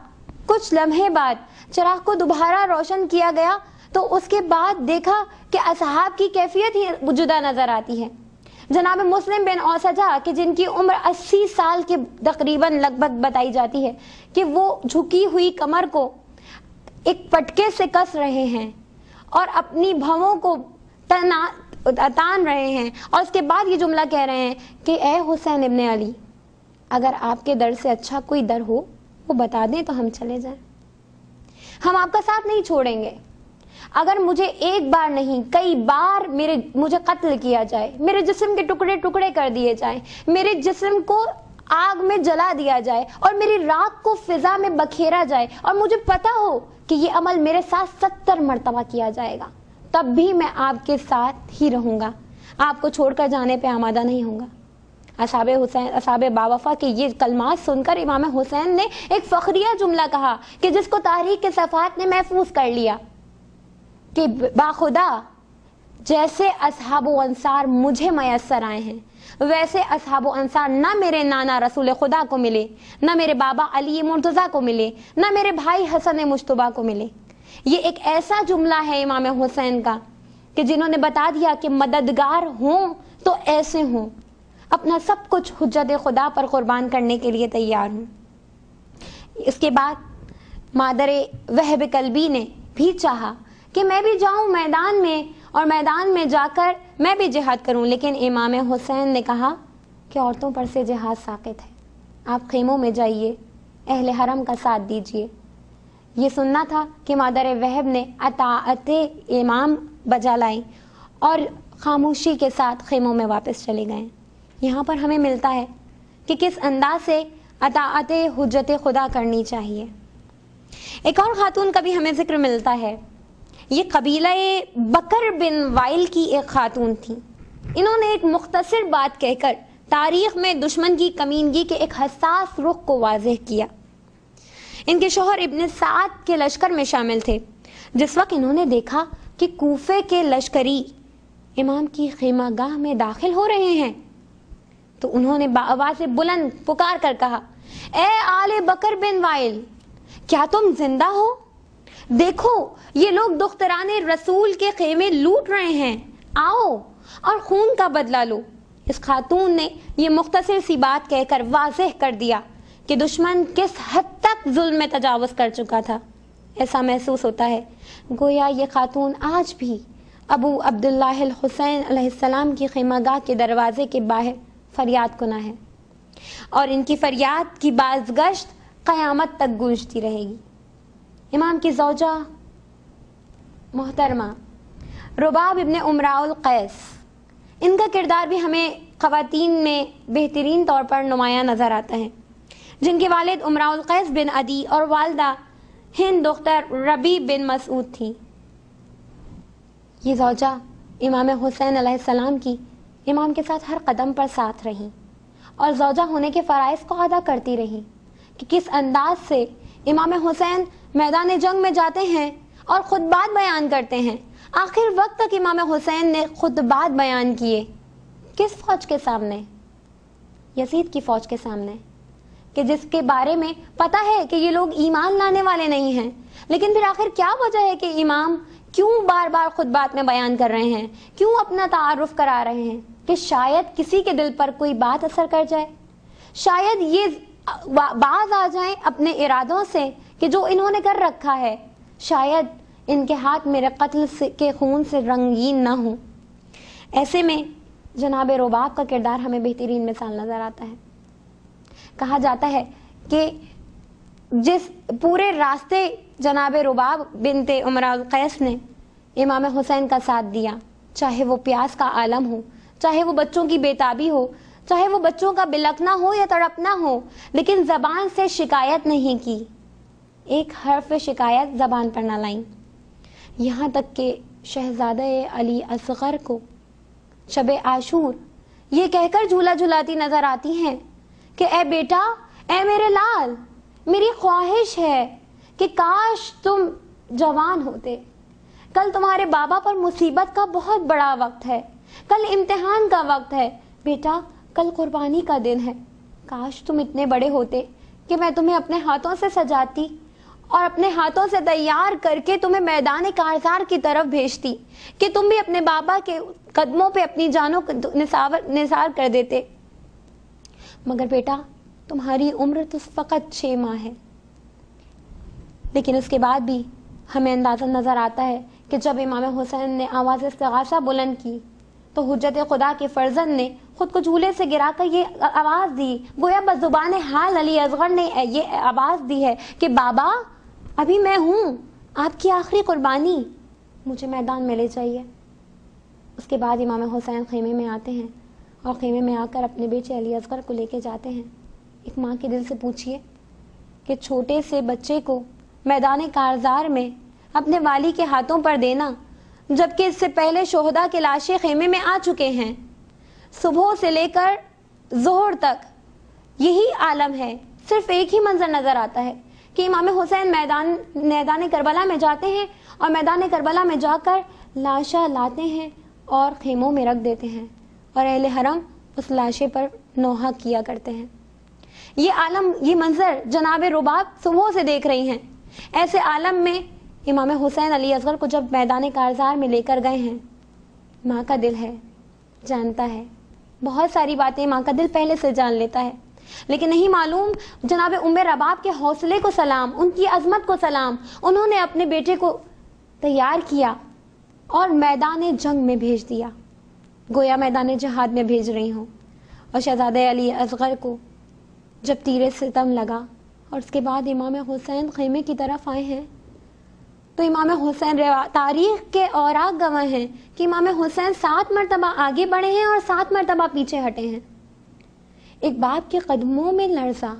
کچھ لمحے بعد چراغ کو دوبارہ روشن کیا گیا تو اس کے بعد دیکھا کہ اصحاب کی کیفیت ہی جدا نظر آتی ہے۔ جناب مسلم بن اوسجہ کہ جن کی عمر 80 سال کے تقریباً لگ بھگ بتائی جاتی ہے، کہ وہ جھکی ہوئی کمر کو ایک پٹکے سے کس رہے ہیں اور اپنی بھووں کو تان رہے ہیں، اور اس کے بعد یہ جملہ کہہ رہے ہیں کہ اے حسین ابن علی، اگر آپ کے در سے اچھا کوئی در ہو وہ بتا دیں تو ہم چلے جائیں، ہم آپ کا ساتھ نہیں چھوڑیں گے۔ اگر مجھے ایک بار نہیں کئی بار مجھے قتل کیا جائے، میرے جسم کے ٹکڑے ٹکڑے کر دیے جائیں، میرے جسم کو آگ میں جلا دیا جائے اور میری راکھ کو فضا میں بکھیرا جائے، اور مجھے پتا ہو کہ یہ عمل میرے ساتھ 70 مرتبہ کیا جائے گا، تب بھی میں آپ کے ساتھ ہی رہوں گا، آپ کو چھوڑ کر جانے پہ آمادہ نہیں ہوں گا۔ اصحاب باوفا کے یہ کلمات سن کر امام حسین نے ایک فخریہ جملہ کہا کہ جس کو تاریخ کے صفحات نے محفوظ کر لیا، کہ باخدا جیسے اصحاب و انصار مجھے میسر آئے ہیں، ویسے اصحاب و انصار نہ میرے نانا رسول خدا کو ملے، نہ میرے بابا علی مرتضیٰ کو ملے، نہ میرے بھائی حسن مجتبیٰ کو ملے۔ یہ ایک ایسا جملہ ہے امام حسین کا کہ جنہوں نے بتا دیا کہ مددگار ہوں تو ایسے ہوں، اپنا سب کچھ حجت خدا پر قربان کرنے کے لیے تیار ہوں۔ اس کے بعد مادر وہب قلبی نے بھی چاہا کہ میں بھی جاؤں میدان میں اور میدان میں جا کر میں بھی جہاد کروں، لیکن امام حسین نے کہا کہ عورتوں پر سے جہاد ساقط ہے، آپ خیموں میں جائیے، اہل حرم کا ساتھ دیجیے۔ یہ سننا تھا کہ مادر وہب نے اطاعت امام بجا لائی اور خاموشی کے ساتھ خیموں میں واپس چلے گئے۔ یہاں پر ہمیں ملتا ہے کہ کس انداز سے اطاعت حجت خدا کرنی چاہیے۔ ایک اور خاتون کا بھی ہمیں ذکر ملتا ہے، یہ قبیلہ بکر بن وائل کی ایک خاتون تھی۔ انہوں نے ایک مختصر بات کہہ کر تاریخ میں دشمن کی کمینگی کے ایک حساس رخ کو واضح کیا۔ ان کے شوہر ابن سعد کے لشکر میں شامل تھے۔ جس وقت انہوں نے دیکھا کہ کوفے کے لشکری امام کی خیمہ گاہ میں داخل ہو رہے ہیں تو انہوں نے بآواز بلند پکار کر کہا، اے آل بکر بن وائل، کیا تم زندہ ہو؟ دیکھو یہ لوگ دختران رسول کے خیمے لوٹ رہے ہیں، آؤ اور خون کا بدلہ لو۔ اس خاتون نے یہ مختصر سی بات کہہ کر واضح کر دیا کہ دشمن کس حد تک ظلم میں تجاوز کر چکا تھا۔ ایسا محسوس ہوتا ہے گویا یہ خاتون آج بھی ابو عبداللہ الحسین علیہ السلام کی خیمہ گاہ کے دروازے کے باہر فریاد کناں ہے، اور ان کی فریاد کی بازگشت قیامت تک گونجتی رہے گی۔ امام کی زوجہ محترمہ رباب ابن امراء القیس، ان کا کردار بھی ہمیں خواتین میں بہترین طور پر نمایاں نظر آتا ہے، جن کے والد امراء القیس بن عدی اور والدہ ہند دختر ربیع بن مسعود تھی۔ یہ زوجہ امام حسین علیہ السلام کی امام کے ساتھ ہر قدم پر ساتھ رہیں اور زوجہ ہونے کے فرائض کو ادا کرتی رہیں کہ کس انداز سے امام حسین میدان جنگ میں جاتے ہیں اور خطبات بیان کرتے ہیں۔ آخر وقت تک امام حسین نے خطبات بیان کیے، کس فوج کے سامنے؟ یزید کی فوج کے سامنے، کہ جس کے بارے میں پتا ہے کہ یہ لوگ ایمان لانے والے نہیں ہیں، لیکن پھر آخر کیا وجہ ہے کہ امام کیوں بار بار خطبات میں بیان کر رہے ہیں، کیوں اپنا تعارف کرا رہے ہیں؟ کہ شاید کسی کے دل پر کوئی بات اثر کر جائے، شاید یہ باز آ جائیں اپنے ارادوں سے کہ جو انہوں نے کر رکھا ہے، شاید ان کے ہاتھ میرے قتل کے خون سے رنگین نہ ہوں۔ ایسے میں جناب رباب کا کردار ہمیں بہترین مثال نظر آتا ہے۔ کہا جاتا ہے کہ جس پورے راستے جناب رباب بنت امراء القیس نے امام حسین کا ساتھ دیا، چاہے وہ پیاس کا عالم ہو، چاہے وہ بچوں کی بیتابی ہو، چاہے وہ بچوں کا بلکنا ہو یا تڑپنا ہو، لیکن زبان سے شکایت نہیں کی، ایک حرف شکایت زبان پر نہ لائیں۔ یہاں تک کہ شہزادہ علی اصغر کو شب عاشور یہ کہہ کر جھولا جھلاتی نظر آتی ہیں کہ اے بیٹا، اے میرے لال، میری خواہش ہے کہ کاش تم جوان ہوتے، کل تمہارے بابا پر مصیبت کا بہت بڑا وقت ہے، کل امتحان کا وقت ہے، بیٹا کل قربانی کا دن ہے، کاش تم اتنے بڑے ہوتے کہ میں تمہیں اپنے ہاتھوں سے سجاتی اور اپنے ہاتھوں سے تیار کر کے تمہیں میدان کارزار کی طرف بھیجتی، کہ تم بھی اپنے بابا کے قدموں پہ اپنی جانوں کو نثار کر دیتے، مگر بیٹا تمہاری عمر تو فقط 6 ماہ ہے۔ لیکن اس کے بعد بھی ہمیں اندازہ نظر آتا ہے کہ جب امام حسین نے آواز استغاثہ بلند کی تو حجت خدا کے فرزند نے خود کو جھولے سے گرا کر یہ آواز دی، گویا بزبان حال علی اصغر نے یہ آواز دی ہے کہ بابا ابھی میں ہوں، آپ کی آخری قربانی، مجھے میدان میں لے جائیے۔ اس کے بعد امام حسین خیمے میں آتے ہیں اور خیمے میں آ کر اپنے بیٹے علی اصغر کو لے کے جاتے ہیں۔ ایک ماں کے دل سے پوچھئے کہ چھوٹے سے بچے کو میدان کارزار میں اپنے والی کے ہاتھوں پر دینا، جبکہ اس سے پہلے شہداء کے لاشیں خیمے میں آ چکے ہیں، صبح سے لے کر ظہر تک یہی عالم ہے، صرف ایک ہی منظر نظر آتا ہے کہ امام حسین میدان کربلا میں جاتے ہیں اور میدان کربلا میں جا کر لاشیں لاتے ہیں اور خیموں میں رکھ دیتے ہیں اور اہل حرم اس لاشے پر نوحہ کیا کرتے ہیں۔ یہ عالم، یہ منظر جناب رباب صبح سے دیکھ رہی ہیں۔ ایسے عالم میں امام حسین علی اصغر کو جب میدان کارزار میں لے کر گئے ہیں، ماں کا دل ہے، جانتا ہے بہت ساری باتیں، ماں کا دل پہلے سے جان لیتا ہے، لیکن نہیں معلوم جناب رباب کے حوصلے کو سلام، ان کی عظمت کو سلام، انہوں نے اپنے بیٹے کو تیار کیا اور میدان جنگ میں بھیج دیا، گویا میدان جہاد میں بھیج رہی ہوں۔ اور شہزادہ علی اصغر کو جب تیر ستم لگا اور اس کے بعد امام حسین خیمے کی طرف آئے ہیں تو امام حسین تاریخ کے اوراق گواہ ہیں کہ امام حسین 7 مرتبہ آگے بڑھے ہیں اور 7 مرتبہ پیچھے ہٹے ہیں۔ ایک باپ کے قدموں میں لرزا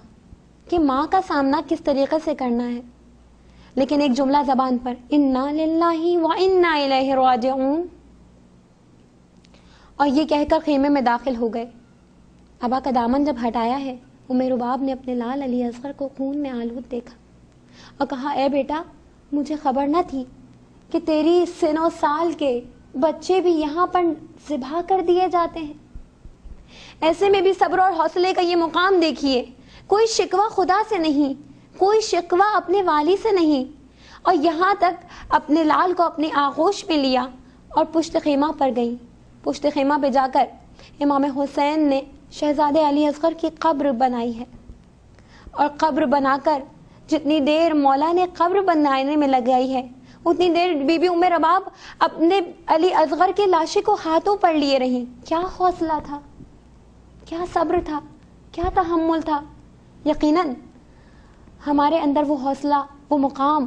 کہ ماں کا سامنا کس طریقے سے کرنا ہے، لیکن ایک جملہ زبان پر، انا للہ و انا الیہ راجعون، اور یہ کہہ کر خیمے میں داخل ہو گئے۔ ابا کا دامن جب ہٹایا ہے، رباب نے اپنے لال علی اصغر کو خون میں آلود دیکھا اور کہا، اے بیٹا مجھے خبر نہ تھی کہ تیری سن و سال کے بچے بھی یہاں پر ذبح کر دیے جاتے ہیں۔ ایسے میں بھی صبر اور حوصلے کا یہ مقام دیکھیے، کوئی شکوہ خدا سے نہیں، کوئی شکوہ اپنے والی سے نہیں، اور یہاں تک اپنے لال کو اپنے آغوش میں لیا اور پشت خیمہ پر گئی۔ پشت خیمہ پہ جا کر امام حسین نے شہزادے علی اصغر کی قبر بنائی ہے، اور قبر بنا کر جتنی دیر مولا نے قبر بنانے میں لگائی ہے، اتنی دیر بی بی رباب اپنے علی اصغر کے لاشے کو ہاتھوں پر لیے رہیں۔ کیا حوصلہ تھا، کیا صبر تھا، کیا تحمل تھا۔ یقیناً ہمارے اندر وہ حوصلہ، وہ مقام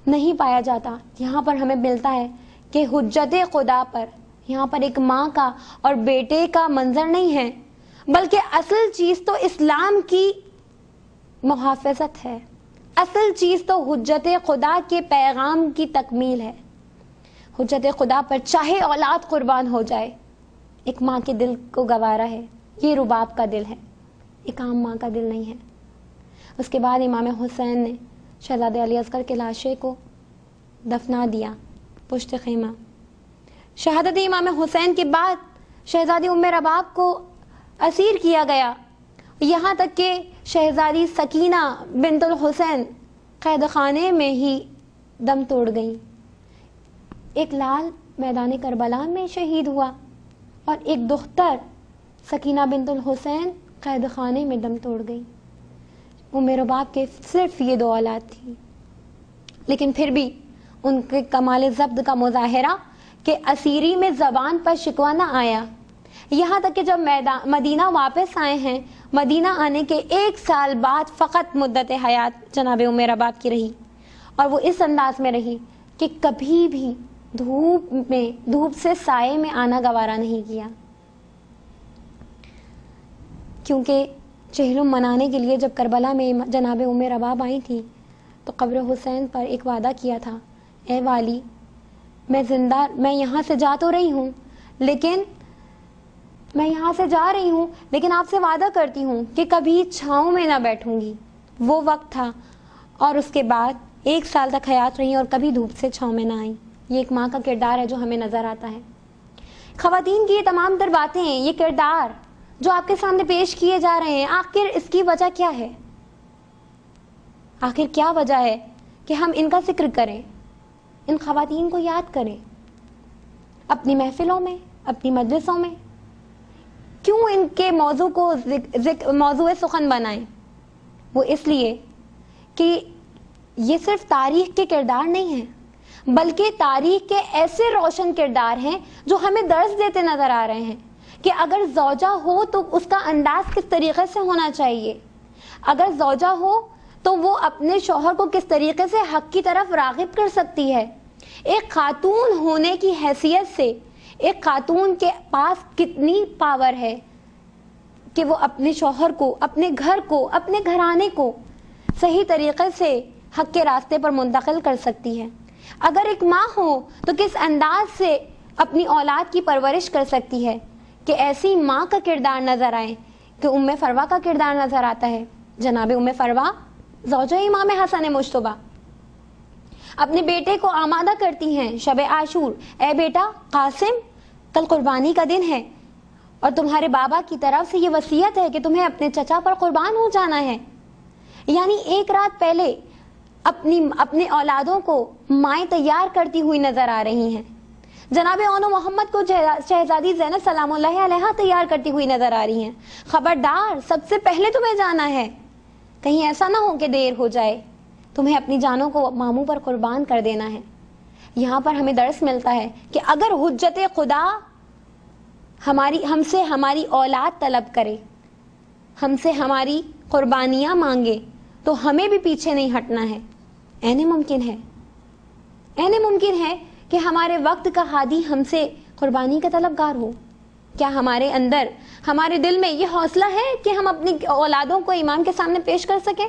نہیں پایا جاتا۔ یہاں پر ہمیں ملتا ہے کہ حجت خدا پر یہاں پر ایک ماں کا اور بیٹے کا منظر نہیں ہے، بلکہ اصل چیز تو اسلام کی محافظت ہے، اصل چیز تو حجت خدا کے پیغام کی تکمیل ہے۔ حجت خدا پر چاہے اولاد قربان ہو جائے، ایک ماں کے دل کو گوارا ہے، یہ رباب کا دل ہے، ایک عام ماں کا دل نہیں ہے۔ اس کے بعد امام حسین نے شہزادے علی اصغر کے لاشے کو دفنا دیا پشت خیمہ۔ شہادت امام حسین کے بعد شہزادی ام رباب کو اسیر کیا گیا، یہاں تک کہ شہزادی سکینہ بنت الحسین قید خانے میں ہی دم توڑ گئیں۔ ایک لال میدان کربلا میں شہید ہوا اور ایک دختر سکینہ بنت الحسین قید خانے میں دم توڑ گئی۔ ام رباب کے صرف یہ 2 اولاد تھی، لیکن پھر بھی ان کے کمال ضبط کا مظاہرہ کہ اسیری میں زبان پر شکوہ نہ آیا، یہاں تک کہ جب مدینہ واپس آئے ہیں، مدینہ آنے کے 1 سال بعد فقط مدت حیات جناب ام رباب کی رہی، اور وہ اس انداز میں رہی کہ کبھی بھی دھوپ سے سائے میں آنا گوارا نہیں کیا، کیونکہ چہلم منانے کے لیے جب کربلا میں جناب ام رباب آئی تھی تو قبر حسین پر ایک وعدہ کیا تھا، اے والی، میں یہاں سے جا تو رہی ہوں لیکن آپ سے وعدہ کرتی ہوں کہ کبھی چھاؤں میں نہ بیٹھوں گی۔ وہ وقت تھا، اور اس کے بعد 1 سال تک حیات رہی اور کبھی دھوپ سے چھاؤں میں نہ آئی۔ یہ ایک ماں کا کردار ہے جو ہمیں نظر آتا ہے۔ خواتین کی یہ تمام تر باتیں، یہ کردار جو آپ کے سامنے پیش کیے جا رہے ہیں، آخر اس کی وجہ کیا ہے؟ آخر کیا وجہ ہے کہ ہم ان کا ذکر کریں، ان خواتین کو یاد کریں اپنی محفلوں میں، اپنی مجلسوں میں؟ کیوں ان کے موضوع کو موضوع سخن بنائیں؟ وہ اس لیے کہ یہ صرف تاریخ کے کردار نہیں ہیں، بلکہ تاریخ کے ایسے روشن کردار ہیں جو ہمیں درس دیتے نظر آ رہے ہیں کہ اگر زوجہ ہو تو اس کا انداز کس طریقے سے ہونا چاہیے، اگر زوجہ ہو تو وہ اپنے شوہر کو کس طریقے سے حق کی طرف راغب کر سکتی ہے، ایک خاتون ہونے کی حیثیت سے ایک خاتون کے پاس کتنی پاور ہے کہ وہ اپنے شوہر کو، اپنے گھر کو، اپنے گھرانے کو صحیح طریقے سے حق کے راستے پر منتقل کر سکتی ہے۔ اگر ایک ماں ہو تو کس انداز سے اپنی اولاد کی پرورش کر سکتی ہے کہ ایسی ماں کا کردار نظر آئے کہ ام فروہ کا کردار نظر آتا ہے۔ جناب ام فروہ زوجہ امام حسن مجتبی اپنے بیٹے کو آمادہ کرتی ہیں شب عاشور، اے بیٹا قاسم، کل قربانی کا دن ہے اور تمہارے بابا کی طرف سے یہ وصیت ہے کہ تمہیں اپنے چچا پر قربان ہو جانا ہے۔ یعنی 1 رات پہلے اپنے اولادوں کو مائیں تیار کرتی ہوئی نظر آ رہی ہیں۔ جناب اون محمد کو شہزادی زینب سلام اللہ علیہا تیار کرتی ہوئی نظر آ رہی ہیں، خبردار سب سے پہلے تمہیں جانا ہے، کہیں ایسا نہ ہو کہ دیر ہو جائے، تمہیں اپنی جانوں کو ماموں پر قربان کر دینا ہے۔ یہاں پر ہمیں درس ملتا ہے کہ اگر حجت خدا ہم سے ہماری اولاد طلب کرے، ہم سے ہماری قربانیاں مانگے، تو ہمیں بھی پیچھے نہیں ہٹنا ہے۔ ممکن ہے کہ ہمارے وقت کا ہادی ہم سے قربانی کا طلبگار ہو۔ کیا ہمارے اندر، ہمارے دل میں یہ حوصلہ ہے کہ ہم اپنی اولادوں کو امام کے سامنے پیش کر سکیں،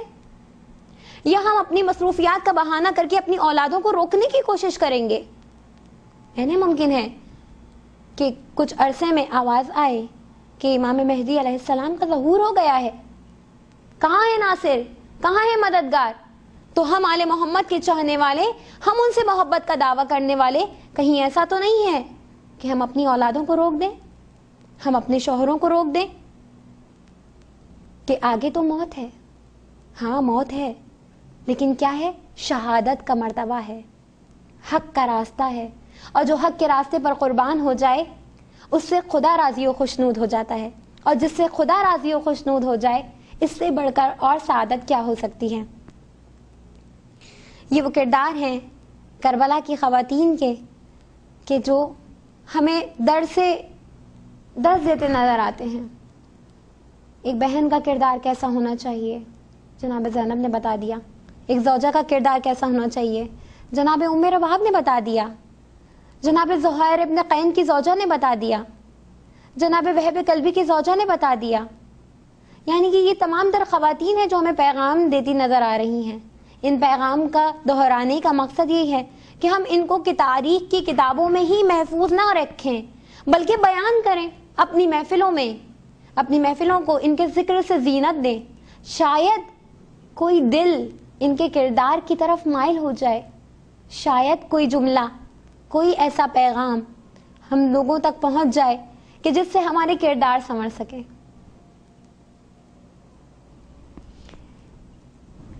یا ہم اپنی مصروفیات کا بہانہ کر کے اپنی اولادوں کو روکنے کی کوشش کریں گے؟ ممکن ہے کہ کچھ عرصے میں آواز آئے کہ امام مہدی علیہ السلام کا ظہور ہو گیا ہے، کہاں ہے ناصر، کہاں ہے مددگار؟ تو ہم آل محمد کے چاہنے والے، ہم ان سے محبت کا دعویٰ کرنے والے، کہیں ایسا تو نہیں ہے کہ ہم اپنی اولادوں کو روک دیں، ہم اپنے شوہروں کو روک دیں کہ آگے تو موت ہے؟ ہاں موت ہے، لیکن کیا ہے؟ شہادت کا مرتبہ ہے، حق کا راستہ ہے، اور جو حق کے راستے پر قربان ہو جائے اس سے خدا راضی و خوشنود ہو جاتا ہے، اور جس سے خدا راضی و خوشنود ہو جائے اس سے بڑھ کر اور سعادت کیا ہو سکتی ہے؟ یہ وہ کردار ہیں کربلا کی خواتین کے کہ جو ہمیں درس دیتے نظر آتے ہیں۔ ایک بہن کا کردار کیسا ہونا چاہیے، جناب زینب نے بتا دیا۔ ایک زوجہ کا کردار کیسا ہونا چاہیے، جناب ام رباب نے بتا دیا۔ جناب زہیر ابن قین کی زوجہ نے بتا دیا، جناب وہب کلبی کی زوجہ نے بتا دیا. یعنی کہ یہ تمام تر خواتین ہیں جو ہمیں پیغام دیتی نظر آ رہی ہیں. ان پیغام کا دہرانے کا مقصد یہ ہے کہ ہم ان کو تاریخ کی کتابوں میں ہی محفوظ نہ رکھیں بلکہ بیان کریں، اپنی محفلوں میں، اپنی محفلوں کو ان کے ذکر سے زینت دیں. شاید کوئی دل ان کے کردار کی طرف مائل ہو جائے، شاید کوئی جملہ، کوئی ایسا پیغام ہم لوگوں تک پہنچ جائے کہ جس سے ہمارے کردار سنور سکے.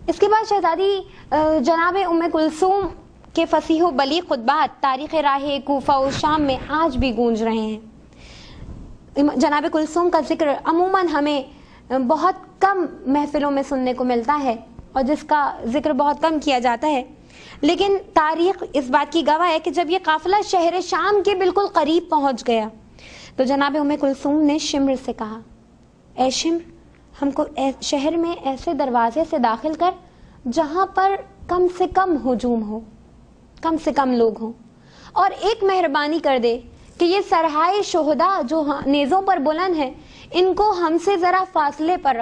اس کے بعد شہزادی جناب ام کلثوم کے فصیح و بلیغ خطبات تاریخ راہ کوفہ و شام میں آج بھی گونج رہے ہیں. جناب کلثوم کا ذکر عموماً ہمیں بہت کم محفلوں میں سننے کو ملتا ہے اور جس کا ذکر بہت کم کیا جاتا ہے، لیکن تاریخ اس بات کی گواہ ہے کہ جب یہ قافلہ شہر شام کے بالکل قریب پہنچ گیا تو جناب ام کلثوم نے شمر سے کہا، اے شمر، ہم کو شہر میں ایسے دروازے سے داخل کر جہاں پر کم سے کم ہجوم ہو، کم سے کم لوگ ہوں، اور ایک مہربانی کر دے کہ یہ سرہائے شہداء جو نیزوں پر بلند ہیں ان کو ہم سے ذرا فاصلے پر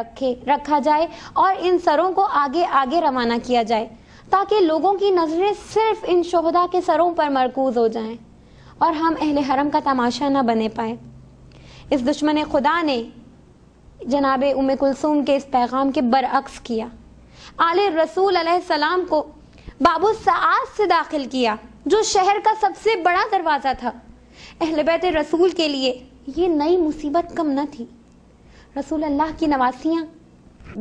رکھا جائے اور ان سروں کو آگے آگے روانہ کیا جائے تاکہ لوگوں کی نظریں صرف ان شہداء کے سروں پر مرکوز ہو جائیں اور ہم اہل حرم کا تماشا نہ بنے پائے. اس دشمن خدا نے جناب ام کلثوم کے اس پیغام کے برعکس کیا. آل رسول علیہ السلام کو باب السعاد سے داخل کیا جو شہر کا سب سے بڑا دروازہ تھا. اہل بیت رسول کے لیے یہ نئی مصیبت کم نہ تھی. رسول اللہ کی نواسیاں،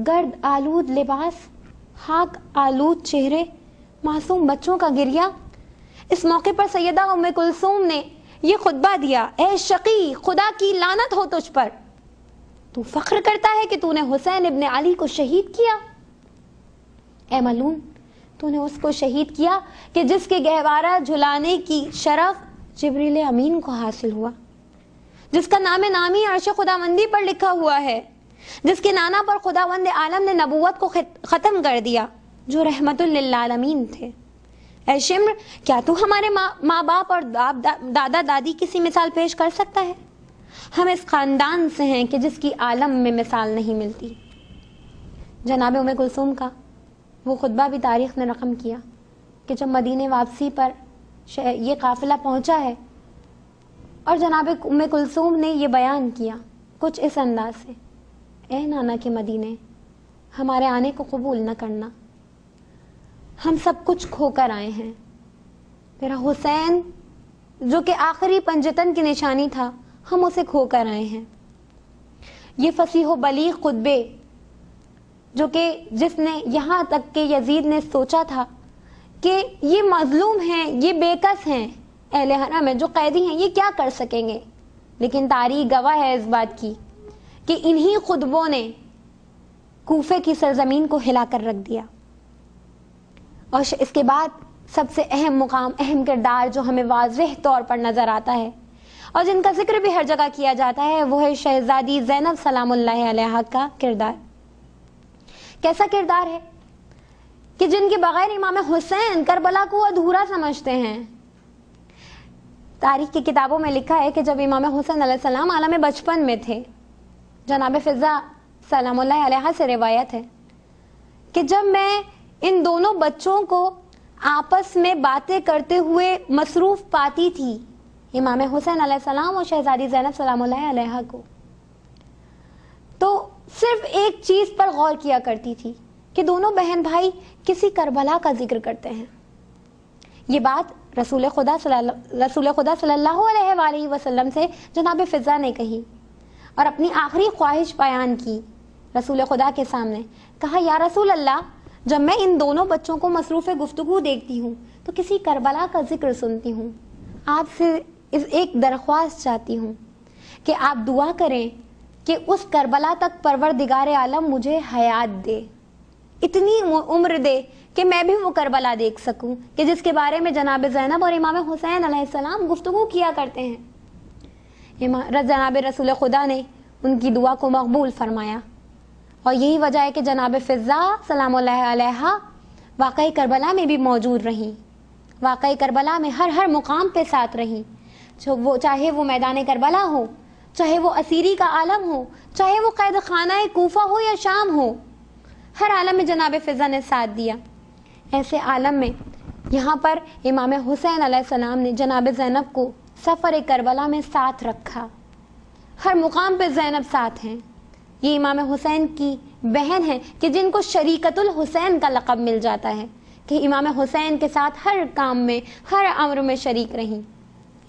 گرد آلود لباس، خاک آلود چہرے، معصوم بچوں کا گریہ. اس موقع پر سیدہ ام کلثوم نے یہ خطبہ دیا، اے شقی، خدا کی لعنت ہو تجھ پر، تو فخر کرتا ہے کہ تو نے حسین ابن علی کو شہید کیا. اے ملعون، تو نے اس کو شہید کیا کہ جس کے گہوارہ جھلانے کی شرف جبریل امین کو حاصل ہوا، جس کا نام نامی عرش خداوندی پر لکھا ہوا ہے، جس کے نانا پر خداوند عالم نے نبوت کو ختم کر دیا، جو رحمت للعالمین تھے. اے شمر، کیا تو ہمارے ماں باپ اور دادا دادی کسی مثال پیش کر سکتا ہے؟ ہم اس خاندان سے ہیں کہ جس کی عالم میں مثال نہیں ملتی. جناب ام کلثوم کا وہ خطبہ بھی تاریخ نے رقم کیا کہ جب مدینے واپسی پر یہ قافلہ پہنچا ہے اور جناب ام کلثوم نے یہ بیان کیا کچھ اس انداز سے، اے نانا کے مدینے، ہمارے آنے کو قبول نہ کرنا، ہم سب کچھ کھو کر آئے ہیں. تیرا حسین جو کہ آخری پنجتن کی نشانی تھا، ہم اسے کھو کر آئے ہیں. یہ فصیح و بلیغ خطبے جو کہ جس نے یہاں تک کہ یزید نے سوچا تھا کہ یہ مظلوم ہیں، یہ بے کس ہیں، اہل حرم میں جو قیدی ہیں، یہ کیا کر سکیں گے، لیکن تاریخ گواہ ہے اس بات کی کہ انہی خطبوں نے کوفے کی سرزمین کو ہلا کر رکھ دیا. اور اس کے بعد سب سے اہم مقام، اہم کردار جو ہمیں واضح طور پر نظر آتا ہے اور جن کا ذکر بھی ہر جگہ کیا جاتا ہے، وہ ہے شہزادی زینب سلام اللہ علیہا کا کردار. کیسا کردار ہے کہ جن کے بغیر امام حسین کربلا کو ادھورا سمجھتے ہیں. تاریخ کی کتابوں میں لکھا ہے کہ جب امام حسین علیہ السلام عالم بچپن میں تھے، جناب فضا سلام اللہ علیہا سے روایت ہے کہ جب میں ان دونوں بچوں کو آپس میں باتیں کرتے ہوئے مصروف پاتی تھی، امام حسین علیہ السلام اور شہزادی زینب سلام اللہ علیہا کو، تو صرف ایک چیز پر غور کیا کرتی تھی کہ دونوں بہن بھائی کسی کربلا کا ذکر کرتے ہیں. یہ بات رسول خدا صلی اللہ علیہ وآلہ وسلم سے جناب فضا نے کہی اور اپنی آخری خواہش بیان کی رسول خدا کے سامنے. کہا، یا رسول اللہ، جب میں ان دونوں بچوں کو مصروف گفتگو دیکھتی ہوں تو کسی کربلا کا ذکر سنتی ہوں، آپ سے ایک درخواست چاہتی ہوں کہ آپ دعا کریں کہ اس کربلا تک پروردگار عالم مجھے حیات دے، اتنی عمر دے کہ میں بھی وہ کربلا دیکھ سکوں کہ جس کے بارے میں جناب زینب اور امام حسین علیہ السلام گفتگو کیا کرتے ہیں. جناب رسول خدا نے ان کی دعا کو مقبول فرمایا اور یہی وجہ ہے کہ جناب فضا سلام اللہ علیہا واقعی کربلا میں بھی موجود رہیں واقعی کربلا میں ہر مقام پہ ساتھ رہیں، چاہے وہ میدان کربلا ہو، چاہے وہ اسیری کا عالم ہو، چاہے وہ قید خانہ کوفہ ہو یا شام ہو، ہر عالم میں جناب فضا نے ساتھ دیا۔ ایسے عالم میں یہاں پر امام حسین علیہ السلام نے جناب زینب کو سفر کربلا میں ساتھ رکھا، ہر مقام پہ زینب ساتھ ہیں۔ یہ امام حسین کی بہن ہیں کہ جن کو شریکت الحسین کا لقب مل جاتا ہے، کہ امام حسین کے ساتھ ہر کام میں، ہر امر میں شریک رہیں۔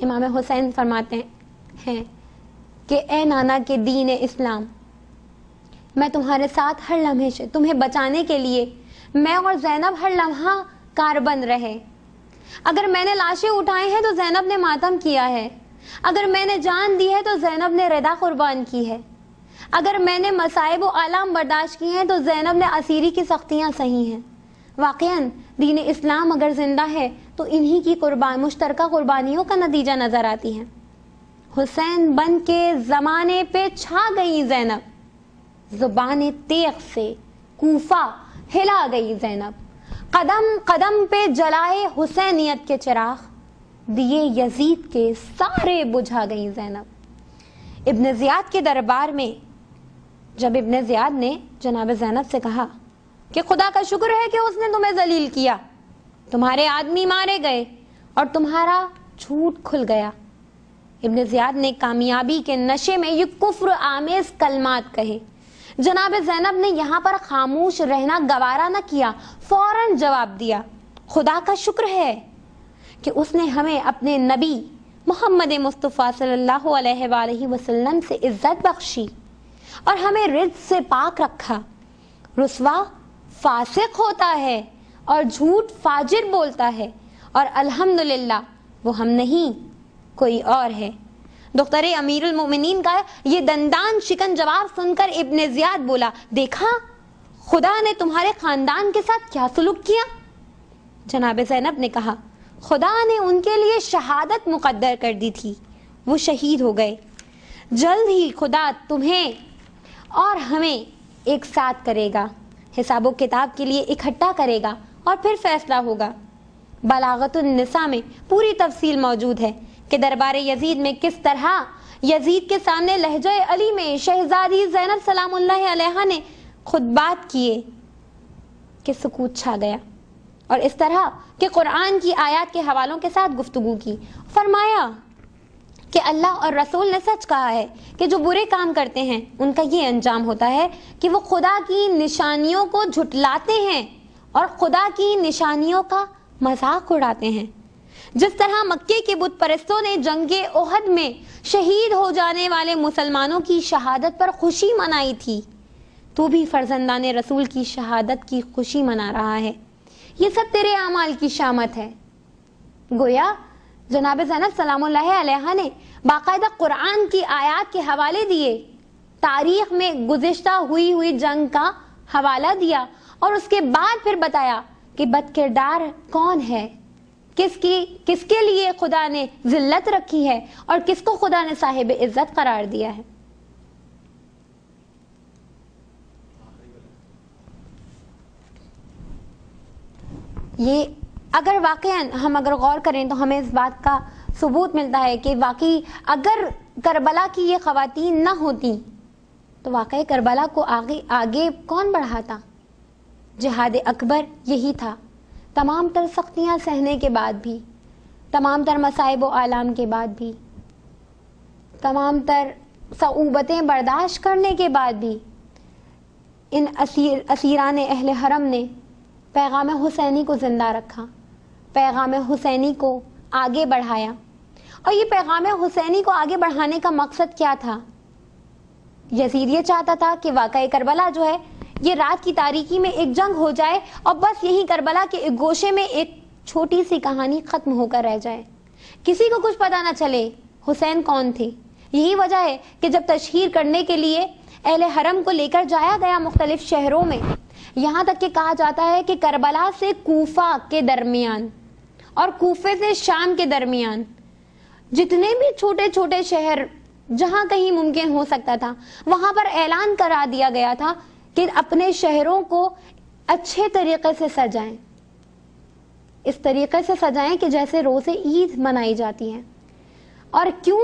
امام حسین فرماتے ہیں کہ اے نانا کے دین اسلام، میں تمہارے ساتھ ہر لمحے سے تمہیں بچانے کے لیے میں اور زینب ہر لمحہ کاربند رہے۔ اگر میں نے لاشیں اٹھائے ہیں تو زینب نے ماتم کیا ہے، اگر میں نے جان دی ہے تو زینب نے ردا قربان کی ہے، اگر میں نے مصائب و آلام برداشت کی ہیں تو زینب نے اسیری کی سختیاں سہی ہیں۔ واقعاً دین اسلام اگر زندہ ہے تو انہی کی مشترکہ قربانیوں کا نتیجہ نظر آتی ہے۔ حسین بن کے زمانے پہ چھا گئی زینب، زبان تیغ سے کوفہ ہلا گئی زینب، قدم قدم پہ جلائے حسینیت کے چراغ، دیے یزید کے سارے بجھا گئی زینب۔ ابن زیاد کے دربار میں جب ابن زیاد نے جناب زینب سے کہا کہ خدا کا شکر ہے کہ اس نے تمہیں ذلیل کیا، تمہارے آدمی مارے گئے اور تمہارا جھوٹ کھل گیا، ابن زیاد نے کامیابی کے نشے میں یہ کفر آمیز کلمات کہے۔ جناب زینب نے یہاں پر خاموش رہنا گوارا نہ کیا، فوراً جواب دیا، خدا کا شکر ہے کہ اس نے ہمیں اپنے نبی محمد مصطفیٰ صلی اللہ علیہ وآلہ وسلم سے عزت بخشی اور ہمیں رزق سے پاک رکھا۔ رسوا فاسق ہوتا ہے اور جھوٹ فاجر بولتا ہے، اور الحمدللہ وہ ہم نہیں کوئی اور ہے۔ دختر امیر المومنین کا یہ دندان شکن جواب سن کر ابن زیاد بولا، دیکھا خدا نے تمہارے خاندان کے ساتھ کیا سلوک کیا؟ جناب زینب نے کہا، خدا نے ان کے لیے شہادت مقدر کر دی تھی، وہ شہید ہو گئے، جلد ہی خدا تمہیں اور ہمیں ایک ساتھ کرے گا، حساب و کتاب کے لیے اکٹھا کرے گا اور پھر فیصلہ ہوگا۔ بلاغت النساء میں پوری تفصیل موجود ہے کہ دربار یزید میں کس طرح یزید کے سامنے لہجہ علی میں شہزادی زینب سلام اللہ علیہا نے خطبات کیے کہ سکوت چھا گیا، اور اس طرح کہ قرآن کی آیات کے حوالوں کے ساتھ گفتگو کی، فرمایا کہ اللہ اور رسول نے سچ کہا ہے کہ جو برے کام کرتے ہیں ان کا یہ انجام ہوتا ہے کہ وہ خدا کی نشانیوں کو جھٹلاتے ہیں اور خدا کی نشانیوں کا مذاق اڑاتے ہیں۔ جس طرح مکے کے بت پرستوں نے جنگ احد میں شہید ہو جانے والے مسلمانوں کی شہادت پر خوشی منائی تھی، تو بھی فرزندان رسول کی شہادت کی خوشی منا رہا ہے۔ یہ سب تیرے اعمال کی شامت ہے۔ گویا جناب زینب سلام اللہ علیہا نے باقاعدہ قرآن کی آیات کے حوالے دیے، تاریخ میں گزشتہ ہوئی جنگ کا حوالہ دیا، اور اس کے بعد پھر بتایا کہ بد کردار کون ہے، کس کے لیے خدا نے ذلت رکھی ہے اور کس کو خدا نے صاحب عزت قرار دیا ہے۔ یہ اگر واقعاً ہم اگر غور کریں تو ہمیں اس بات کا ثبوت ملتا ہے کہ واقعی اگر کربلا کی یہ خواتین نہ ہوتی تو واقعی کربلا کو آگے کون بڑھاتا؟ جہاد اکبر یہی تھا۔ تمام تر سختیاں سہنے کے بعد بھی، تمام تر مصائب و آلام کے بعد بھی، تمام تر صعوبتیں برداشت کرنے کے بعد بھی ان اسیران اہل حرم نے پیغام حسینی کو زندہ رکھا، پیغام حسینی کو آگے بڑھایا۔ اور یہ پیغام حسینی کو آگے بڑھانے کا مقصد کیا تھا؟ یزید یہ چاہتا تھا کہ واقعہ کربلا جو ہے یہ رات کی تاریکی میں ایک جنگ ہو جائے اور بس یہی کربلا کے ایک گوشے میں ایک چھوٹی سی کہانی ختم ہو کر رہ جائے، کسی کو کچھ پتا نہ چلے حسین کون تھے۔ یہی وجہ ہے کہ جب تشہیر کرنے کے لیے اہل حرم کو لے کر جایا گیا مختلف شہروں میں، یہاں تک کہ کہا جاتا ہے کہ کربلا سے کوفہ کے درمیان اور کوفے سے شام کے درمیان جتنے بھی چھوٹے چھوٹے شہر جہاں کہیں ممکن ہو سکتا تھا وہاں پر اعلان کرا دیا گیا تھا کہ اپنے شہروں کو اچھے طریقے سے سجائیں، اس طریقے سے سجائیں کہ جیسے روزے عید منائی جاتی ہیں. اور کیوں؟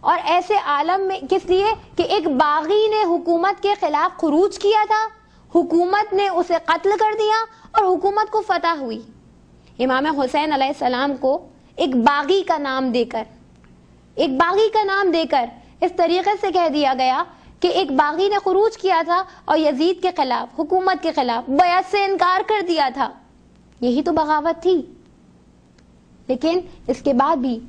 اور ایسے عالم میں کس لیے کہ ایک باغی نے حکومت کے خلاف خروج کیا تھا، حکومت نے اسے قتل کر دیا اور حکومت کو فتح ہوئی. امام حسین علیہ السلام کو ایک باغی کا نام دے کر اس طریقے سے کہہ دیا گیا کہ ایک باغی نے خروج کیا تھا اور یزید کے خلاف، حکومت کے خلاف بیعت سے انکار کر دیا تھا. یہی تو بغاوت تھی. لیکن اس کے بعد بھی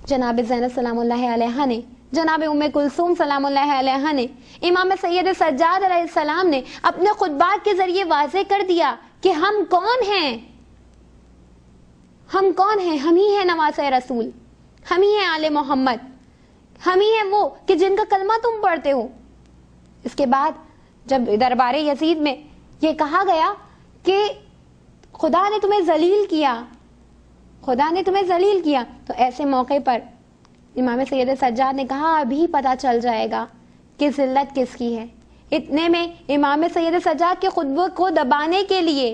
جناب زینب سلام اللہ علیہا نے، جناب ام کلثوم سلام اللہ علیہا نے، امام سید سجاد علیہ السلام نے اپنے خطبات کے ذریعے واضح کر دیا کہ ہم کون ہیں. ہم ہی ہیں نواسۂ رسول، ہم ہی ہیں آل محمد، ہم ہی ہیں وہ کہ جن کا کلمہ تم پڑھتے ہو. اس کے بعد جب دربار یزید میں یہ کہا گیا کہ خدا نے تمہیں ذلیل کیا، تو ایسے موقع پر امام سید سجاد نے کہا ابھی پتہ چل جائے گا کہ ذلت کس کی ہے. اتنے میں امام سید سجاد کے خطبے کو دبانے کے لیے،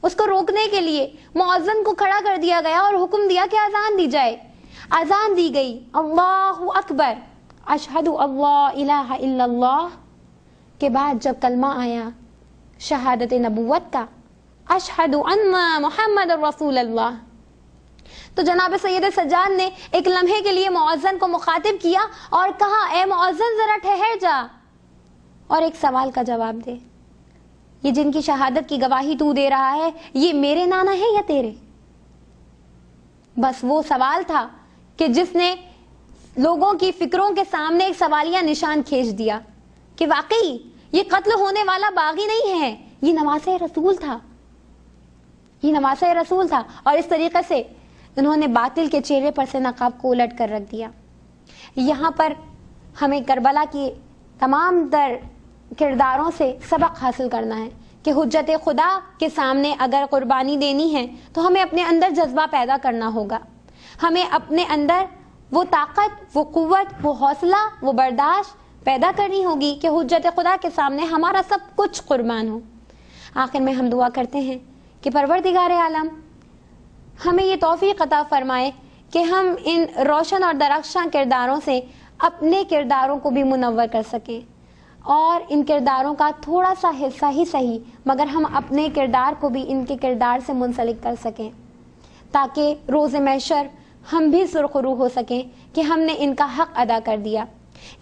اس کو روکنے کے لیے مؤذن کو کھڑا کر دیا گیا اور حکم دیا کہ اذان دی جائے. اذان دی گئی، اللہ اکبر، اشہد اللہ الہ الا اللہ کے بعد جب کلمہ آیا شہادت نبوت کا، اشہد ان محمد رسول اللہ، تو جناب سید سجاد نے ایک لمحے کے لیے مؤذن کو مخاطب کیا اور کہا اے مؤذن ذرا ٹھہر جا اور ایک سوال کا جواب دے. یہ جن کی شہادت کی گواہی تو دے رہا ہے یہ میرے نانا ہے یا تیرے؟ بس وہ سوال تھا کہ جس نے لوگوں کی فکروں کے سامنے ایک سوالیہ نشان کھینچ دیا کہ واقعی یہ قتل ہونے والا باغی نہیں ہے، یہ نواسۂ رسول تھا. اور اس طریقے سے انہوں نے باطل کے چہرے پر سے نقاب کو الٹ کر رکھ دیا. یہاں پر ہمیں کربلا کی تمام تر کرداروں سے سبق حاصل کرنا ہے کہ حجت خدا کے سامنے اگر قربانی دینی ہے تو ہمیں اپنے اندر جذبہ پیدا کرنا ہوگا. ہمیں اپنے اندر وہ طاقت، وہ قوت، وہ حوصلہ، وہ برداشت پیدا کرنی ہوگی کہ حجت خدا کے سامنے ہمارا سب کچھ قربان ہو. آخر میں ہم دعا کرتے ہیں کہ پروردگار عالم ہمیں یہ توفیق عطا فرمائے کہ ہم ان روشن اور درخشاں کرداروں سے اپنے کرداروں کو بھی منور کر سکیں، اور ان کرداروں کا تھوڑا سا حصہ ہی صحیح مگر ہم اپنے کردار کو بھی ان کے کردار سے منسلک کر سکیں، تاکہ روز محشر ہم بھی سرخرو ہو سکیں کہ ہم نے ان کا حق ادا کر دیا.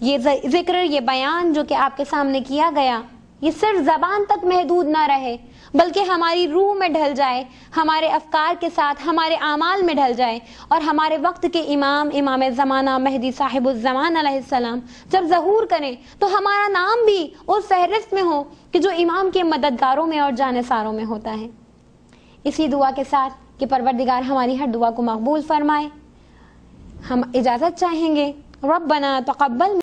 یہ ذکر، یہ بیان جو کہ آپ کے سامنے کیا گیا، یہ صرف زبان تک محدود نہ رہے بلکہ ہماری روح میں ڈھل جائے، ہمارے افکار کے ساتھ ہمارے اعمال میں ڈھل جائے، اور ہمارے وقت کے امام زمانہ مہدی صاحب الزمان علیہ السلام جب ظہور کریں تو ہمارا نام بھی اس فہرست میں ہو کہ جو امام کے مددگاروں میں اور جانثاروں میں ہوتا ہے. اسی دعا کے ساتھ کہ پروردگار ہماری ہر دعا کو مقبول فرمائے، ہم اجازت چاہیں گے. ربنا تقبل